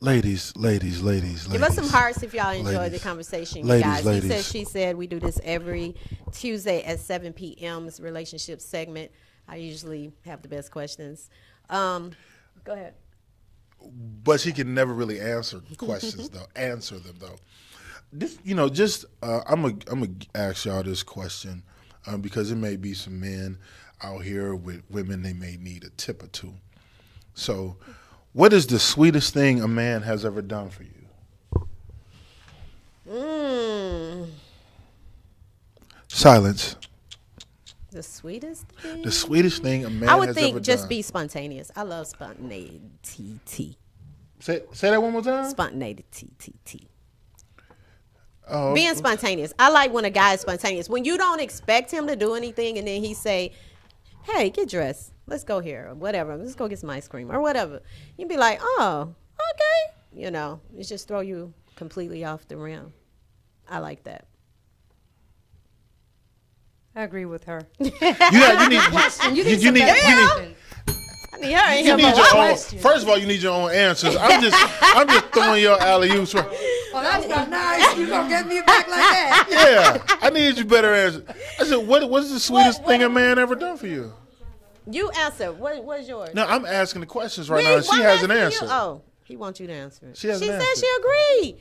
Ladies.
Give us some hearts if y'all enjoyed the conversation, you guys. He said, she said, we do this every Tuesday at 7 p.m. It's a relationship segment. I usually have the best questions. Go ahead.
But she can never really answer questions though. Answer them though. This, I'm gonna ask y'all this question because there may be some men out here with women they may need a tip or two. So, what is the sweetest thing a man has ever done for you? Silence.
The sweetest thing?
The sweetest thing a man has ever done.
I would think just be spontaneous. I love spontaneity.
Say that one more time?
Spontaneity.
Oh,
being spontaneous. I like when a guy is spontaneous. When you don't expect him to do anything and then he say, hey, get dressed. Let's go here or whatever. Let's go get some ice cream or whatever. You'd be like, oh, okay. It just throw you completely off the rim. I like that.
I agree with her.
First of all, you need your own answers. I'm just throwing your alley-oops.
Well, that's not nice. You gonna get me back like that?
Yeah, I need you better answer. I said, what's the sweetest thing a man ever done for you?
You answer. What's yours?
No, I'm asking the questions right now. She has an answer.
Oh, he wants you to answer it.
She said
she agreed.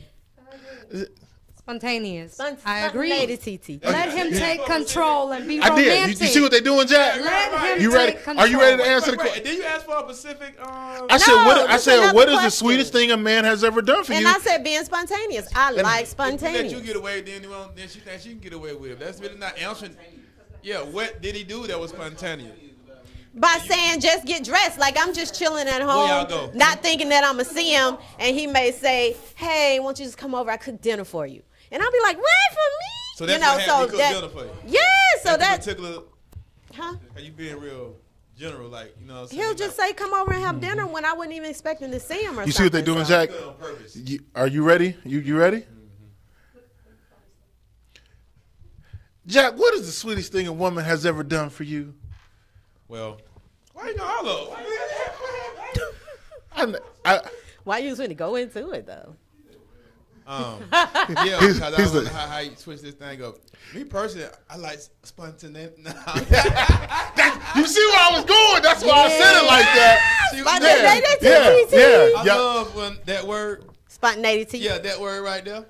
Spontaneous. I agree.
TT.
Let him take control and be romantic.
I did. You see what they're doing, Jack?
Let him
you ready?
take control.
Are you ready to answer the question?
Did you ask for a specific?
I said, what is the sweetest thing a man has ever done for you?
And I said, being spontaneous. I like spontaneous.
Let you get away, then she thinks she can get away with it. That's really not answering. Yeah, what did he do that was spontaneous?
By saying just get dressed, like I'm just chilling at home, not thinking that I'm gonna see him, and he may say, "Hey, won't you just come over? I cook dinner for you," and I'll be like, "What for me?"
So that's what happened. He cooked dinner for you.
Yeah, so that
particular.
Huh?
Are you being real general, like
He'll just say, "Come over and have dinner," when I wasn't even expecting to see him. Or
you see what they're doing, Jack? Are you ready? You ready? Jack, what is the sweetest thing a woman has ever done for you?
Well, why you gonna holler?
Why you just want to go into it though?
Yeah, because I don't know how you switch this thing up. Me personally, I like spontaneity. You
see where I was going? That's why I said it like that.
I love when that word
spontaneity.
Yeah, that word right there.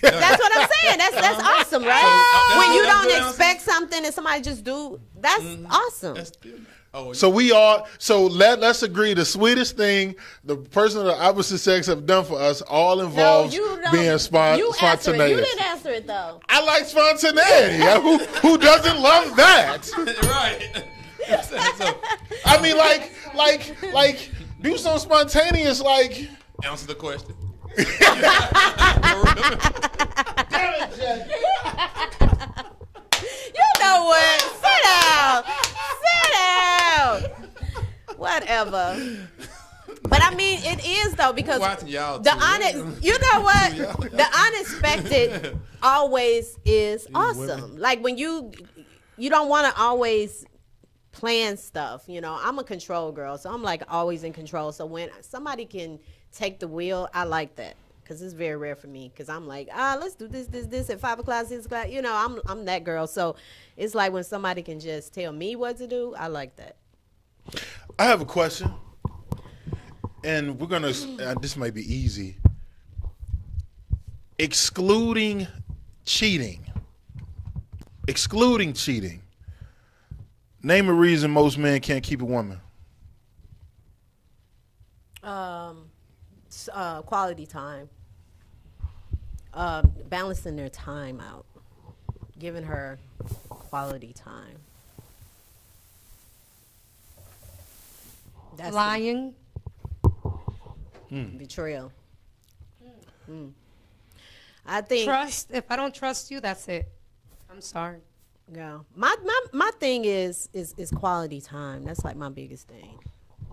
That's what I'm saying. That's awesome, right? When you don't expect something and somebody just do, that's awesome.
So let's agree the sweetest thing the person of the opposite sex have done for us all involves being spontaneous.
You didn't answer it though.
I like spontaneity. Who doesn't love that?
Right.
I mean, like do some spontaneous, like
answer the question.
You know what? Sit down. Whatever. But I mean, it is though, because you know what? The unexpected always is awesome. Like when you don't want to always plan stuff. I'm a control girl, so I'm like always in control. So when somebody can take the wheel, I like that, because it's very rare for me, because I'm like, let's do this at 5 o'clock, 6 o'clock. I'm that girl. So it's like when somebody can just tell me what to do, I like that.
I have a question, and we're gonna. This might be easy. Excluding cheating. Name a reason most men can't keep a woman.
Quality time. Balancing their time out. Giving her quality time. That's
lying.
Betrayal. I think
trust. If I don't trust you, that's it. I'm sorry.
Yeah. My thing is quality time. That's like my biggest thing.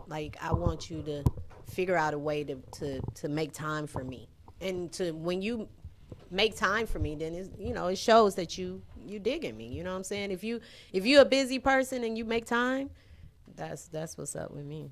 Like I want you to figure out a way to make time for me. And when you make time for me, then it shows that you digging me. You know what I'm saying? If you're a busy person and you make time, that's what's up with me.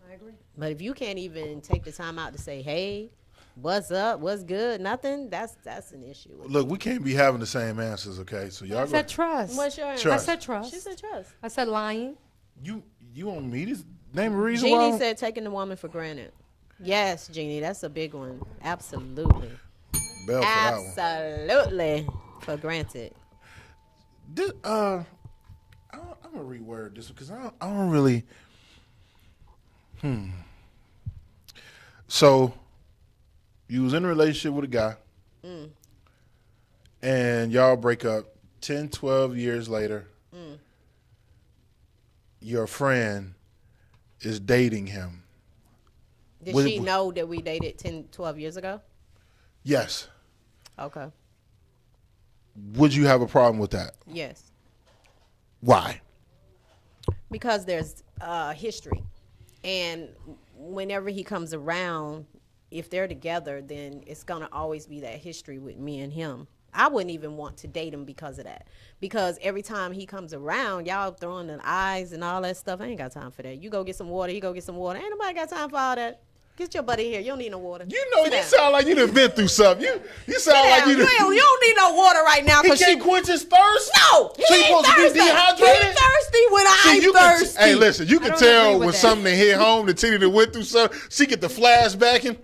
I agree.
But if you can't even take the time out to say, hey, what's up, what's good, nothing, that's an issue.
Look, we can't be having the same answers, okay? So y'all
I said trust.
What's your answer?
Trust.
I said trust.
She said trust.
I said lying.
You want me to name a reason why?
Jeannie said taking the woman for granted. Yes, Jeannie, that's a big one. Absolutely.
Bell for that one.
Absolutely for granted.
This, I'm gonna reword this because I don't really. So, you was in a relationship with a guy, and y'all break up 10, 12 years later. Your friend is dating him.
Did she know that we dated 10, 12 years ago?
Yes.
Okay.
Would you have a problem with that?
Yes.
Why?
Because there's history. And whenever he comes around, if they're together, then it's going to always be that history with me and him. I wouldn't even want to date him because of that. Because every time he comes around, y'all throwing the eyes and all that stuff. I ain't got time for that. You go get some water. He go get some water. Ain't nobody got time for all that. Get your buddy here. You don't need no water.
You know, you sound like you done been through something. You sound like you
don't need no water right now.
He can't quench his thirst?
No. He
So you
ain't
supposed to be
thirsty.
dehydrated?
He thirsty when I'm thirsty.
Hey, listen, you can tell when something hit home, the titty that went through something. She get the flashbacking.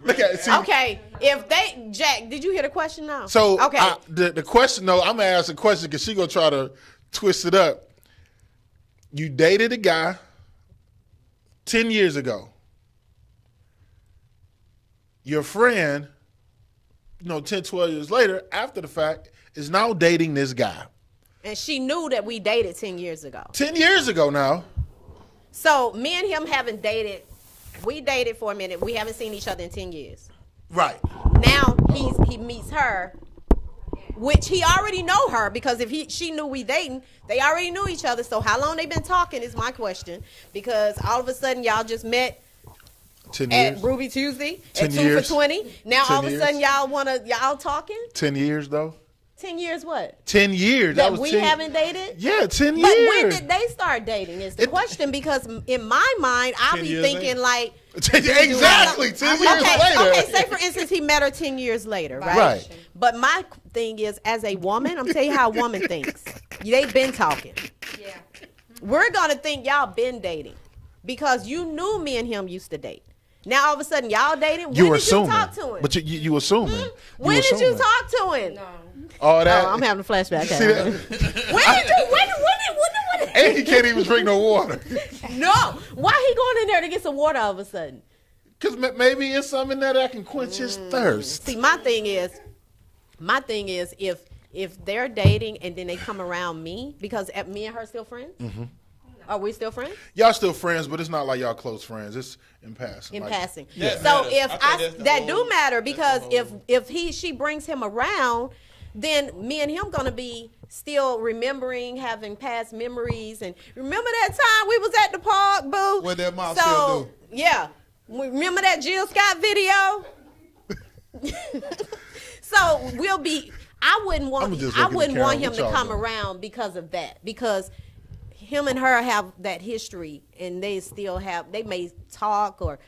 Look at it. See,
okay, if they, Jack, did you hear the question now?
So
okay,
the question, though, I'm going to ask a question because she going to try to twist it up. You dated a guy 10 years ago. Your friend, 10, 12 years later, after the fact, is now dating this guy.
And she knew that we dated 10 years ago.
10 years ago now.
So me and him haven't dated. We dated for a minute. We haven't seen each other in 10 years.
Right.
Now he meets her, which he already know her because if she knew we dating, they already knew each other. So how long they been talking is my question. Because all of a sudden y'all just met
10 years.
at Ruby Tuesday
10
at 2
years.
for 20. Now
10
all of a sudden y'all talking?
10 years though.
10 years what?
10 years.
That
was
we
10
haven't dated?
Yeah, 10
But
years.
when did they start dating is the question because in my mind, I'll
10
be
years
thinking
later.
like...
Exactly, 10 years later.
Okay, say for instance he met her 10 years later, right?
Right.
But my thing is, as a woman, I'm telling you how a woman thinks. They've been talking.
Yeah.
We're going to think y'all been dating because you knew me and him used to date. Now all of a sudden y'all dating. When
You were
did you
assuming.
talk to him?
But you assuming.
When did you talk to him? No.
All that.
Oh, I'm having a flashback.
See that?
When did you?
And he can't even drink no water.
No. Why he going in there to get some water all of a sudden?
Because maybe it's something that I can quench his thirst.
See, my thing is if they're dating and then they come around me, because me and her still friends? Mm-hmm. Are we still friends?
Y'all still friends, but it's not like y'all close friends. It's in passing.
In passing.
Yeah.
So
matters.
if that do matter because if she brings him around, then me and him gonna be still remembering, having past memories, and remember that time we was at the park, boo.
What that mom still do?
Yeah, remember that Jill Scott video? So we'll be. I wouldn't want him to come around because of that, because him and her have that history, and they may talk, or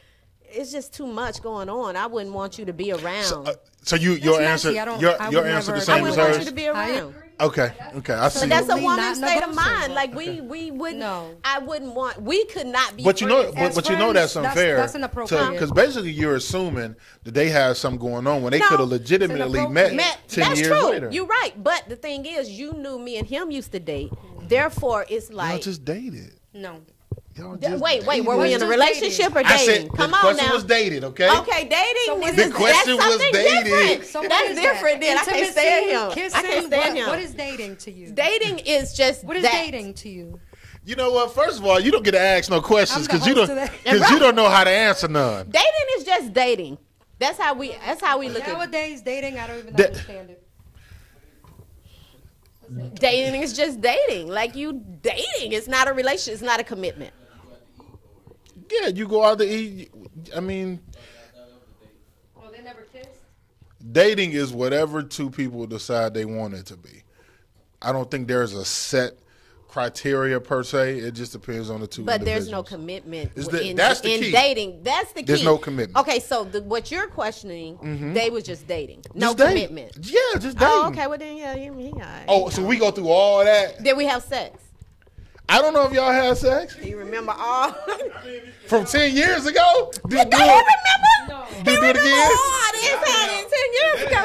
it's just too much going on. I wouldn't want you to be around.
So your answer the same as hers?
I wouldn't want you to be around.
Okay, I see.
But that's a woman's state of mind. Like we wouldn't. No. I wouldn't want. We could not be.
But you know,
friends.
but you know that's unfair.
That's inappropriate.
Because basically you're assuming that they have something going on when they could have legitimately met 10 years later.
You're right. But the thing is, you knew me and him used to date. Therefore, it's like
y'all just dated.
No.
Wait, were we in a relationship or dating?
I said
Come
the
on
question
now.
was dated, okay?
Okay, dating.
The question was dated.
Different.
So
that's different. Then I can't stand him.
Kissing,
I can't stand him.
What is dating to you?
Dating is just
what is
that.
dating to you?
You know what? First of all, you don't get to ask no questions because you don't know how to answer none.
Dating is just dating. That's how we look at it.
Nowadays, dating, I don't even understand it.
Dating is just dating. Like you dating. It's not a relationship. It's not a commitment.
Yeah, you go out to eat. I mean,
well, they never kissed.
Dating is whatever two people decide they want it to be. I don't think there's a set criteria per se. It just depends on the two.
But there's no commitment
that's the
in
key.
dating. That's the key.
There's no commitment.
Okay, so what you're questioning, they was just dating, no
Just dating.
commitment.
Yeah, just dating.
Oh, okay. Well then, yeah, he all right.
Oh, so we go through all that.
Did we have sex?
I don't know if y'all had sex.
Do you remember all?
From 10 years ago? Do you
remember?
Do you do it again?
Oh, this happened 10 years ago.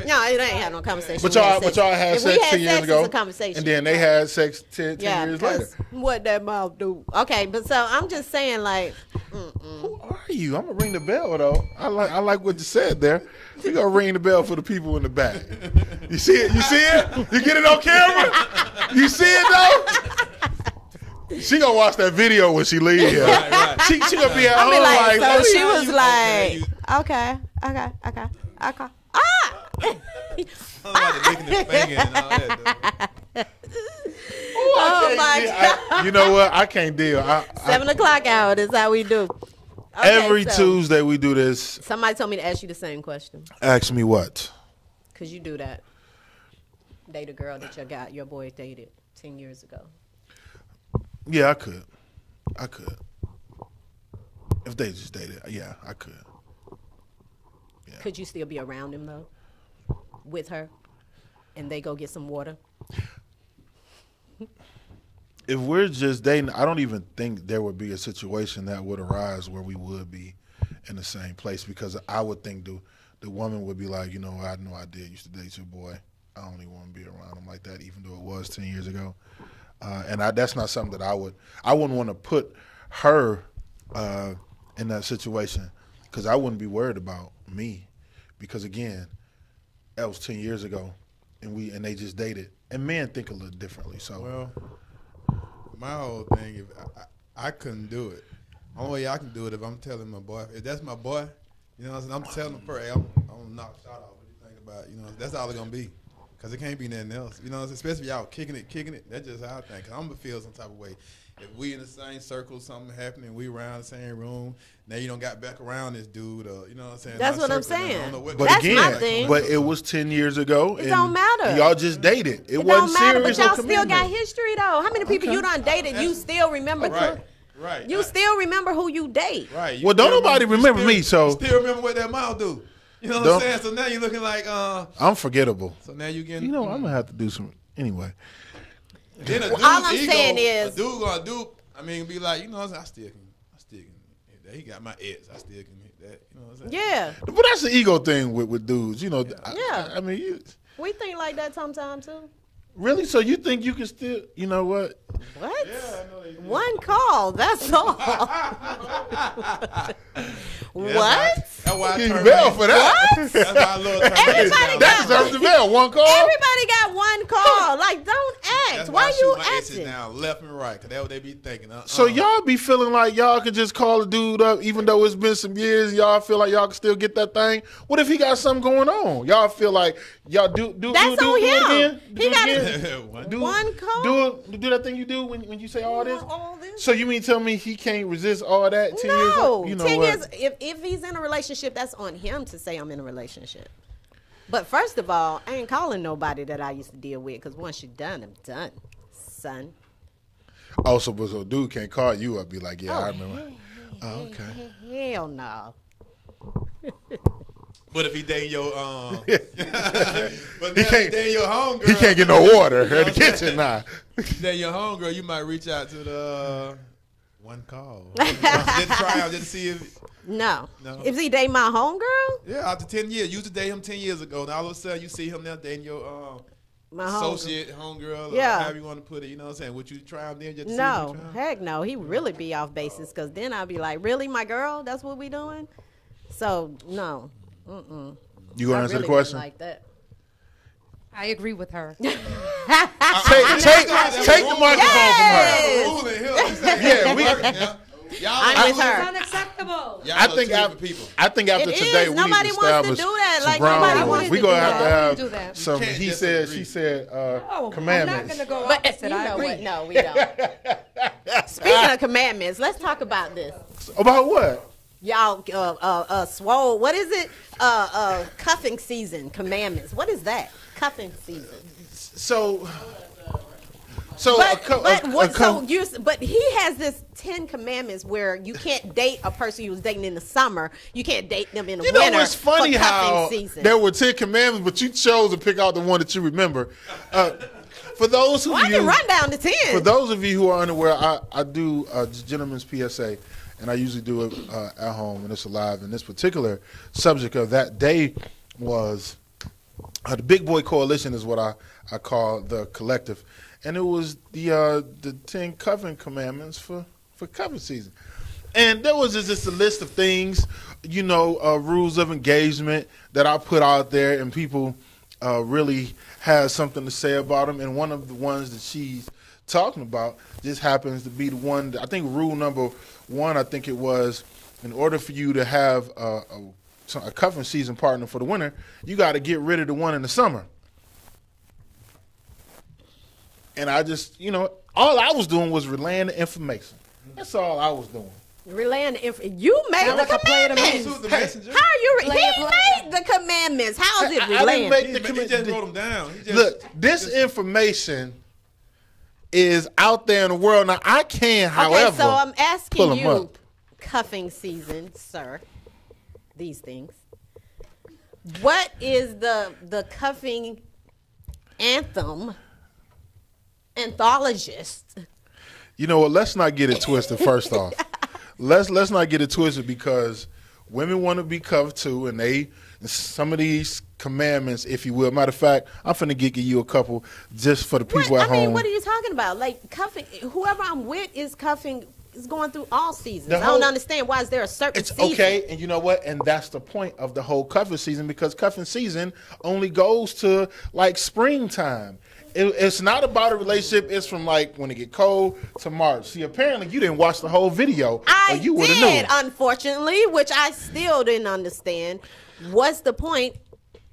No, it ain't had no conversation.
But y'all had sex 10 years ago.
It's a conversation.
And then they had sex 10 years later.
What that mouth do? Okay, but so I'm just saying, like,
who are you? I'm gonna ring the bell though. I like what you said there. We gonna ring the bell for the people in the back. You see it? You see it? You get it on camera? You see it though? She gonna watch that video when she leave here.
Right.
She gonna be at
I'll
home
be like,
like.
so she was like, okay. Oh my God!
You know what? I can't deal.
7 o'clock hour. That's how we do. Okay,
every Tuesday we do this.
Somebody told me to ask you the same question.
Ask me what?
Cause you do that. Date a girl that your boy dated 10 years ago.
Yeah, I could. If they just dated, yeah, I could. Yeah.
Could you still be around him though? With her? And they go get some water?
If we're just dating, I don't even think there would be a situation that would arise where we would be in the same place, because I would think the woman would be like, you know I did used to date your boy. I don't even want to be around him like that, even though it was 10 years ago. And that's not something that I wouldn't want to put her in that situation, because I wouldn't be worried about me, because again, that was 10 years ago, and they just dated, and men think a little differently. So,
well, my whole thing, if I couldn't do it. Only way I can do it if I'm telling my boy, if that's my boy, you know what I'm saying, I'm telling him first, hey, I'm gonna knock a shot off. What you think about it? You know, that's all it's gonna be. Cause it can't be nothing else, you know. Especially if y'all kicking it. That's just how I think. Cause I'm gonna feel some type of way. If we in the same circle, something happening, we around the same room. Now you don't got back around this dude, or you know what I'm saying.
That's what I'm saying.
But that's again, my thing. But it was 10 years ago.
It don't matter.
Y'all just dated. It wasn't
don't matter.
serious.
But y'all
no
still got history though. How many people you done dated? You still remember?
Right.
You still remember who you date?
Right.
Well, don't nobody remember me. So
you still remember what that mouth do. You know what I'm saying? So now you're looking like
I'm forgettable.
So now you getting.
You know, I'm gonna have to do some anyway.
Then
all I'm saying is
a dude gonna do. I mean, be like, you know, I still can hit that. He got my ex. I still can hit that. You know what I'm saying?
Yeah.
But that's the ego thing with dudes. You know.
Yeah.
I mean,
we think like that sometimes too.
Really? So you think you can still? You know what?
What?
Yeah, I know they do.
One call. That's all. What?
That's why I turned
bell for that.
What?
That's why I love
Everybody
that deserves the bell. One call.
Everybody got one call. Like, don't ask.
That's
why
I
you
shoot my exes
asking?
down left and right, cause that's what they be thinking.
So y'all be feeling like y'all can just call a dude up, even though it's been some years. Y'all feel like y'all can still get that thing. What if he got something going on? Y'all feel like y'all do
That's
do
on
it
him.
again?
He got
one call. Do that thing you do when you say all this. So you mean tell me he can't resist all that 10 years?
No,
You know
10
what?
years. If he's in a relationship, that's on him to say I'm in a relationship. But first of all, I ain't calling nobody that I used to deal with, because once you're done, I'm done, son.
Also, but so dude can't call you up, be like, yeah, I remember.
Okay. Hell no.
But if he dating your
he can't
dating your homegirl,
he can't get no water in the kitchen now.
Dating your homegirl, you might reach out to the one call. Just try out, just to see if.
No. If he dating my homegirl?
Yeah, after 10 years, you used to date him 10 years ago. Now all of a sudden you see him now dating your
my
associate homegirl, or
yeah,
however you want to put it. You know what I'm saying? Would you try him then? Just to
no,
see if
heck no. He really be off basis, because then I'd be like, really, my girl? That's what we doing? So no.
You gonna answer the question?
Like that.
I agree with her.
Take the microphone from her. Yeah,
I'm with her.
It's unacceptable.
I think after today we need to establish some ground rules. We're gonna have to have some he said, she said commandments.
I'm not gonna go
But
opposite.
you
I
know
agree.
what? No, we don't. Speaking of commandments, let's talk about this.
About what?
Y'all, swole. What is it? Cuffing season commandments. What is that? Cuffing season.
So, So,
but he has this 10 commandments where you can't date a person you was dating in the summer. You can't date them in the winter.
You know, it's funny
for
how
season.
there were 10 commandments, but you chose to pick out the one that you remember. For those of
I can run down to 10.
For those of you who are unaware, I do Gentleman's PSA, and I usually do it at home when it's alive. And this particular subject of that day was the Big Boy Coalition is what I call the collective. And it was the 10 covenant commandments for covenant season. And there was just a list of things, rules of engagement that I put out there, and people really has something to say about them. And one of the ones that she's talking about just happens to be the one that, I think rule number 1, I think it was, in order for you to have a covenant season partner for the winter, you got to get rid of the one in the summer. And I just, all I was doing was relaying the information. That's all I was doing.
Relaying the information. You made the commandments. How are you? He made the commandments. How is it relaying?
I didn't make the
commandments. He just wrote them down.
Look, this information is out there in the world. Now, I can, however,
okay, so I'm asking you,
up.
Cuffing season, sir, these things. What is the cuffing anthologist?
You know what? Let's not get it twisted. First off, let's not get it twisted, because women want to be cuffed too, and some of these commandments, if you will. Matter of fact, I'm finna give you a couple just for the people at home.
I mean, what are you talking about? Like cuffing, whoever I'm with is cuffing. Is going through all seasons. I don't understand why is there a certain season. It's
okay, and you know what? And that's the point of the whole cuffing season, because cuffing season only goes to like springtime. It's not about a relationship. It's from like when it get cold to March. See, apparently you didn't watch the whole video.
I
you
did, unfortunately, which I still didn't understand. What's the point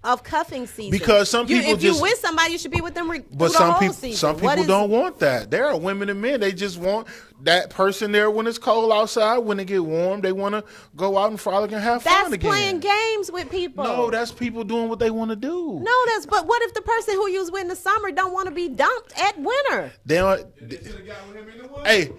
of cuffing season?
Because some people
if you're with somebody, you should be with them through the whole season.
Some people don't want that. There are women and men, they just want that person there when it's cold outside. When it get warm, they want to go out and frolic and have fun again.
That's playing games with people.
No, that's people doing what they want to do.
No, but what if the person who you was with in the summer don't want to be dumped at winter?
Hey.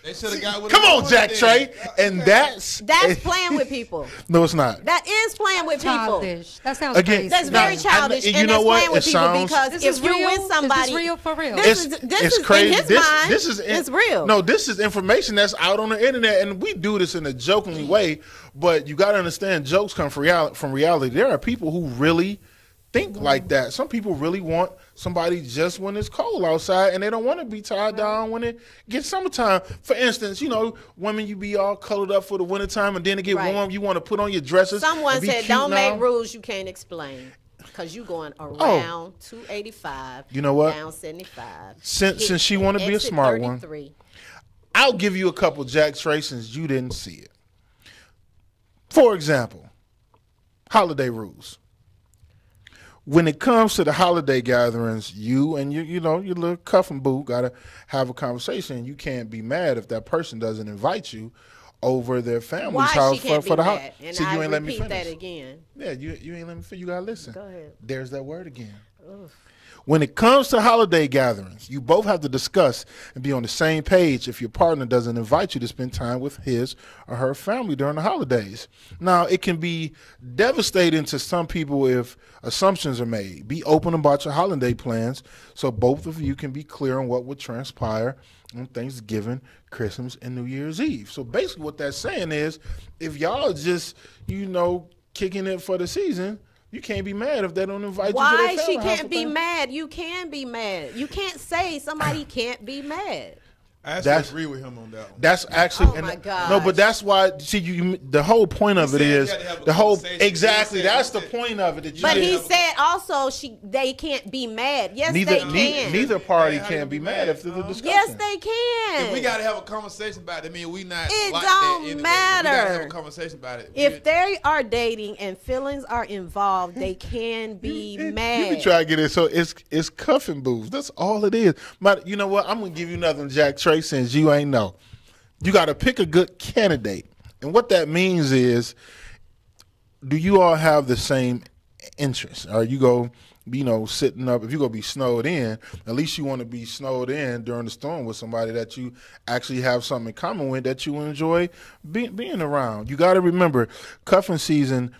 They should have got with
Come on, Jack Trey. And that's
playing with people.
No, it's not.
That is playing with
childish.
people.
That sounds crazy.
That's very childish. And that's playing with people, because if you're with somebody,
is this real for real?
This is
crazy.
In his mind. It's real.
No, this is information that's out on the internet, and we do this in a jokingly way. But you got to understand, jokes come from reality. There are people who really think like that. Some people really want somebody just when it's cold outside, and they don't want to be tied down when it gets summertime. For instance, women, you be all colored up for the wintertime, and then it get warm, you want to put on your dresses.
Someone said, don't make rules you can't explain, because you going around 285,
you know what?
Down 75.
Since she want to be a smart 33. One, I'll give you a couple Jack Trey since you didn't see it. For example, holiday rules. When it comes to the holiday gatherings, you and your little cuffing boo gotta have a conversation. You can't be mad if that person doesn't invite you over their family's house for the holiday.
See, you ain't let me finish that again.
Yeah, you ain't let me finish. You gotta listen.
Go ahead.
There's that word again. Ugh. When it comes to holiday gatherings, you both have to discuss and be on the same page if your partner doesn't invite you to spend time with his or her family during the holidays. Now, it can be devastating to some people if assumptions are made. Be open about your holiday plans so both of you can be clear on what would transpire on Thanksgiving, Christmas, and New Year's Eve. So basically what that's saying is, if y'all just, kicking it for the season, you can't be mad if they don't invite you to their family.
Why she can't be mad? You can be mad. You can't say somebody can't be mad.
I actually agree with him on that one.
That's actually,
oh my God.
No, but that's why. See, the whole point of it is the whole exactly. That's the point of it.
But he said also they can't be mad. Yes, they can.
Neither party can be mad if there's a discussion.
Yes, they can.
If we got to have a conversation about it, I mean, we not.
It
like
don't matter.
We got to have a conversation about it.
If they are dating and feelings are involved, they can be mad.
You can try to get it. So it's cuffing booths. That's all it is. But you know what? I'm gonna give you nothing, Jack Trey. Since you ain't know, you got to pick a good candidate, and what that means is, do you all have the same interests? Or you sitting up, if you're going to be snowed in, at least you want to be snowed in during the storm with somebody that you actually have something in common with, that you enjoy being around. You got to remember, cuffing season,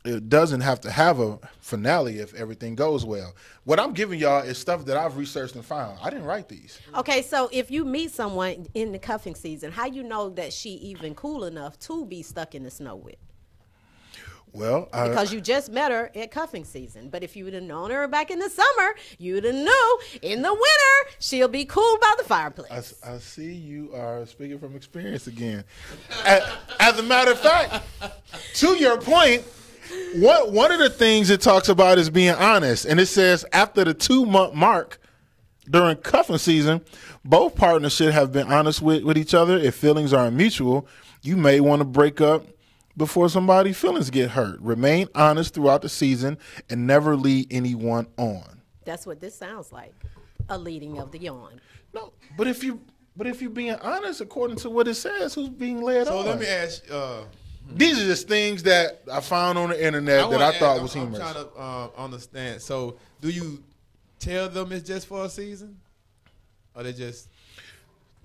it doesn't have to have a finale if everything goes well. What I'm giving y'all is stuff that I've researched and found. I didn't write these.
Okay, so if you meet someone in the cuffing season, how you know that she even cool enough to be stuck in the snow with?
Well,
because you just met her at cuffing season. But if you would have known her back in the summer, you'd have knew in the winter she'll be cool by the fireplace.
I see you are speaking from experience again. As a matter of fact, to your point, one of the things it talks about is being honest. And it says after the 2-month mark during cuffing season, both partners should have been honest with each other. If feelings are mutual, you may want to break up before somebody's feelings get hurt. Remain honest throughout the season and never lead anyone on.
That's what this sounds like, a leading of the on.
No, but if you're being honest according to what it says, who's being led on?
So let me ask.
These are just things that I found on the internet that I thought was humorous.
I'm trying to understand. So do you tell them it's just for a season, or they just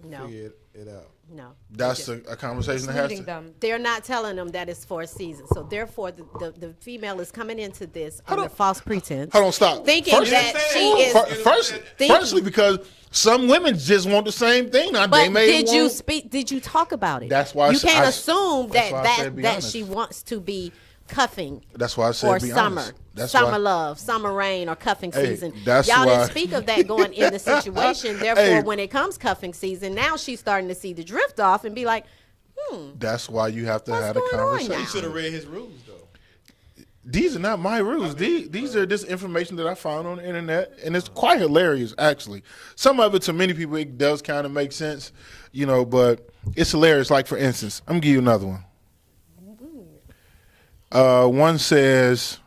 figure it out?
No.
That's a conversation that has to.
They're not telling them that it's for a season. So therefore, the female is coming into this under false pretense.
Hold on, stop.
Thinking that she is.
Firstly, because some women just want the same thing. Now,
but did you talk about it?
That's why
you can't assume that
honest.
she wants to be cuffing.
That's why I said be
summer.
honest. That's
summer
why.
love, summer rain, or cuffing season.
That's
Y'all
why.
didn't speak of that going in the situation. Therefore, when it comes cuffing season, now she's starting to see the drift off and be like,
That's why you have to have a conversation.
You should have read his rules, though.
These are not my rules. These are just information that I found on the internet, and it's quite hilarious, actually. Some of it, to many people, it does kind of make sense, but it's hilarious. Like, for instance, I'm going to give you another one. One says,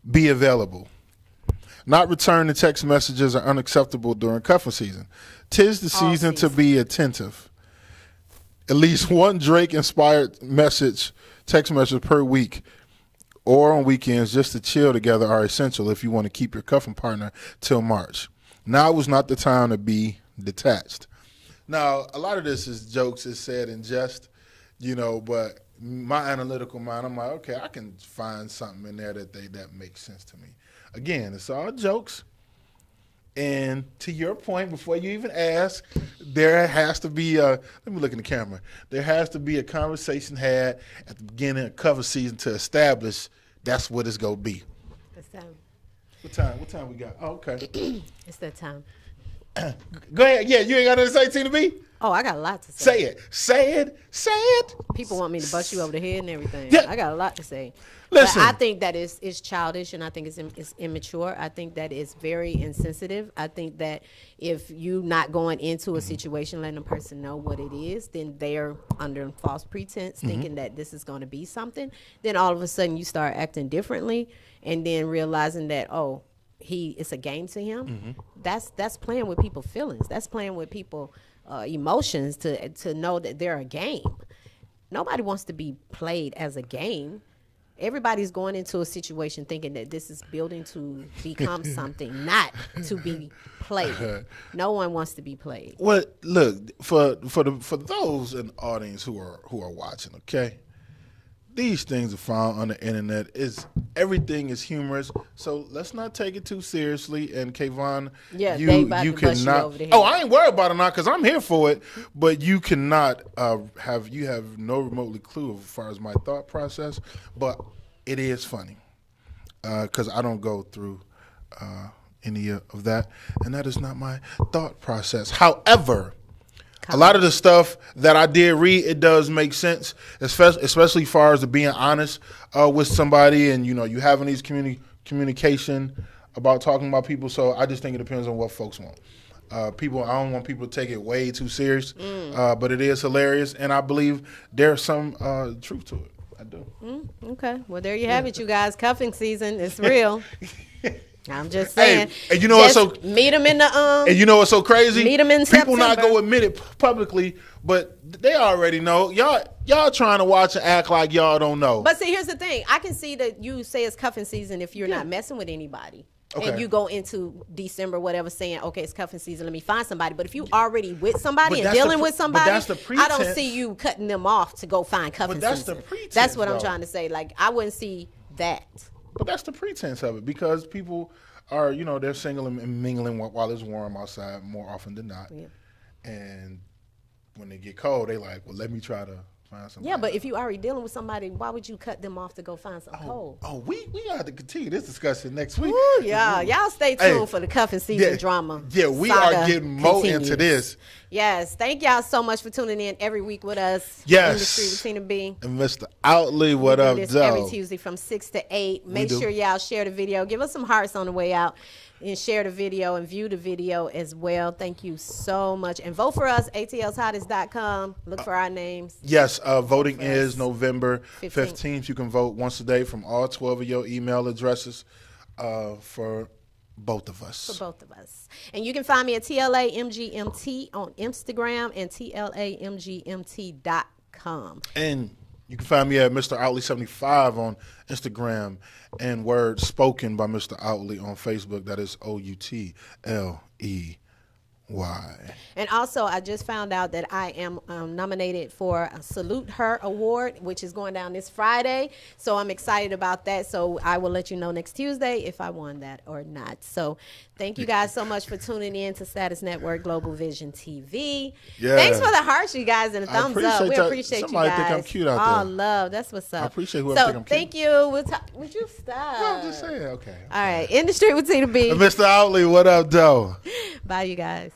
be available. Not return to text messages are unacceptable during cuffing season. 'Tis the season to be attentive. At least one Drake-inspired text message per week or on weekends just to chill together are essential if you want to keep your cuffing partner till March. Now is not the time to be detached. Now, a lot of this is jokes, is said in jest, but my analytical mind, I'm like, okay, I can find something in there that makes sense to me. Again, it's all jokes. And to your point, before you even ask, there has to be let me look in the camera. There has to be a conversation had at the beginning of cover season to establish that's what it's going to be.
It's time.
What time we got? Oh, okay.
It's that time.
Go ahead. Yeah, you ain't got nothing to say, Tina B?
Oh, I got a lot to say.
Say it.
People want me to bust you over the head and everything.
Yeah.
I got a lot to say.
Listen.
But I think that it's childish, and I think it's immature. I think that it's very insensitive. I think that if you not going into a situation letting a person know what it is, then they're under false pretense thinking that this is going to be something. Then all of a sudden you start acting differently, and then realizing that, it's a game to him. That's playing with people's feelings. That's playing with people's emotions to know that they're a game. Nobody wants to be played as a game. Everybody's going into a situation thinking that this is building to become something, not to be played. No one wants to be played.
Well, look, for those in the audience who are watching, okay? These things are found on the internet. Everything is humorous, so let's not take it too seriously. And Kayvon, you cannot. I ain't worried about it now because I'm here for it. But you cannot have no remotely clue as far as my thought process. But it is funny because I don't go through any of that, and that is not my thought process. However, a lot of the stuff that I did read, it does make sense, especially as far as being honest with somebody, and you having these communication about talking about people. So I just think it depends on what folks want. I don't want people to take it way too serious, but it is hilarious, and I believe there's some truth to it. I do.
Okay, well there you have it, you guys. Cuffing season, it's real. I'm just saying.
Hey, and you know what's so
meet them in the
and you know what's so crazy?
Meet them in
People
September.
not go admit it publicly, but they already know. Y'all trying to watch and act like y'all don't know.
But see, here's the thing. I can see that you say it's cuffing season if you're not messing with anybody. and you go into December, whatever, saying, okay, it's cuffing season, let me find somebody. But if you already with somebody and dealing with somebody, I don't see you cutting them off to go find cuffing season.
The pretense.
That's what I'm trying to say. Like, I wouldn't see that.
But that's the pretense of it, because people are, they're single and mingling while it's warm outside more often than not. Yeah. And when they get cold, they like, well, let me try to find somebody.
Yeah, but if you already dealing with somebody, why would you cut them off to go find something cold?
Oh, we have to continue this discussion next week.
Ooh, yeah, y'all stay tuned for the cuffing season drama.
Yeah, we are getting more into this.
Yes, thank y'all so much for tuning in every week with us.
Yes.
Industry with Tina B.
And Mr. Outley, what up,
this
Joe?
Every Tuesday from 6 to 8. Make sure y'all share the video. Give us some hearts on the way out. And share the video and view the video as well. Thank you so much. And vote for us, atlshottest.com. Look for our names.
Yes, voting is November 15th. You can vote once a day from all 12 of your email addresses for both of us.
For both of us. And you can find me at TLAMGMT on Instagram and TLAMGMT.com.
And you can find me at Mr. Outley75 on Instagram, and Word Spoken by Mr. Outley on Facebook. That is OUTLEY.
And also, I just found out that I am nominated for a Salute Her Award, which is going down this Friday. So I'm excited about that. So I will let you know next Tuesday if I won that or not. So thank you guys so much for tuning in to Status Network Global Vision TV. Yeah. Thanks for the hearts, you guys, and the thumbs up. We appreciate you guys.
Somebody think I'm cute out there.
Oh, love. That's what's up.
I appreciate whoever think I'm cute.
Thank you. Would you stop?
No, I'm just saying. Okay.
All right. In the Street with Tina B.
Mr. Outley, what up, though?
Bye, you guys.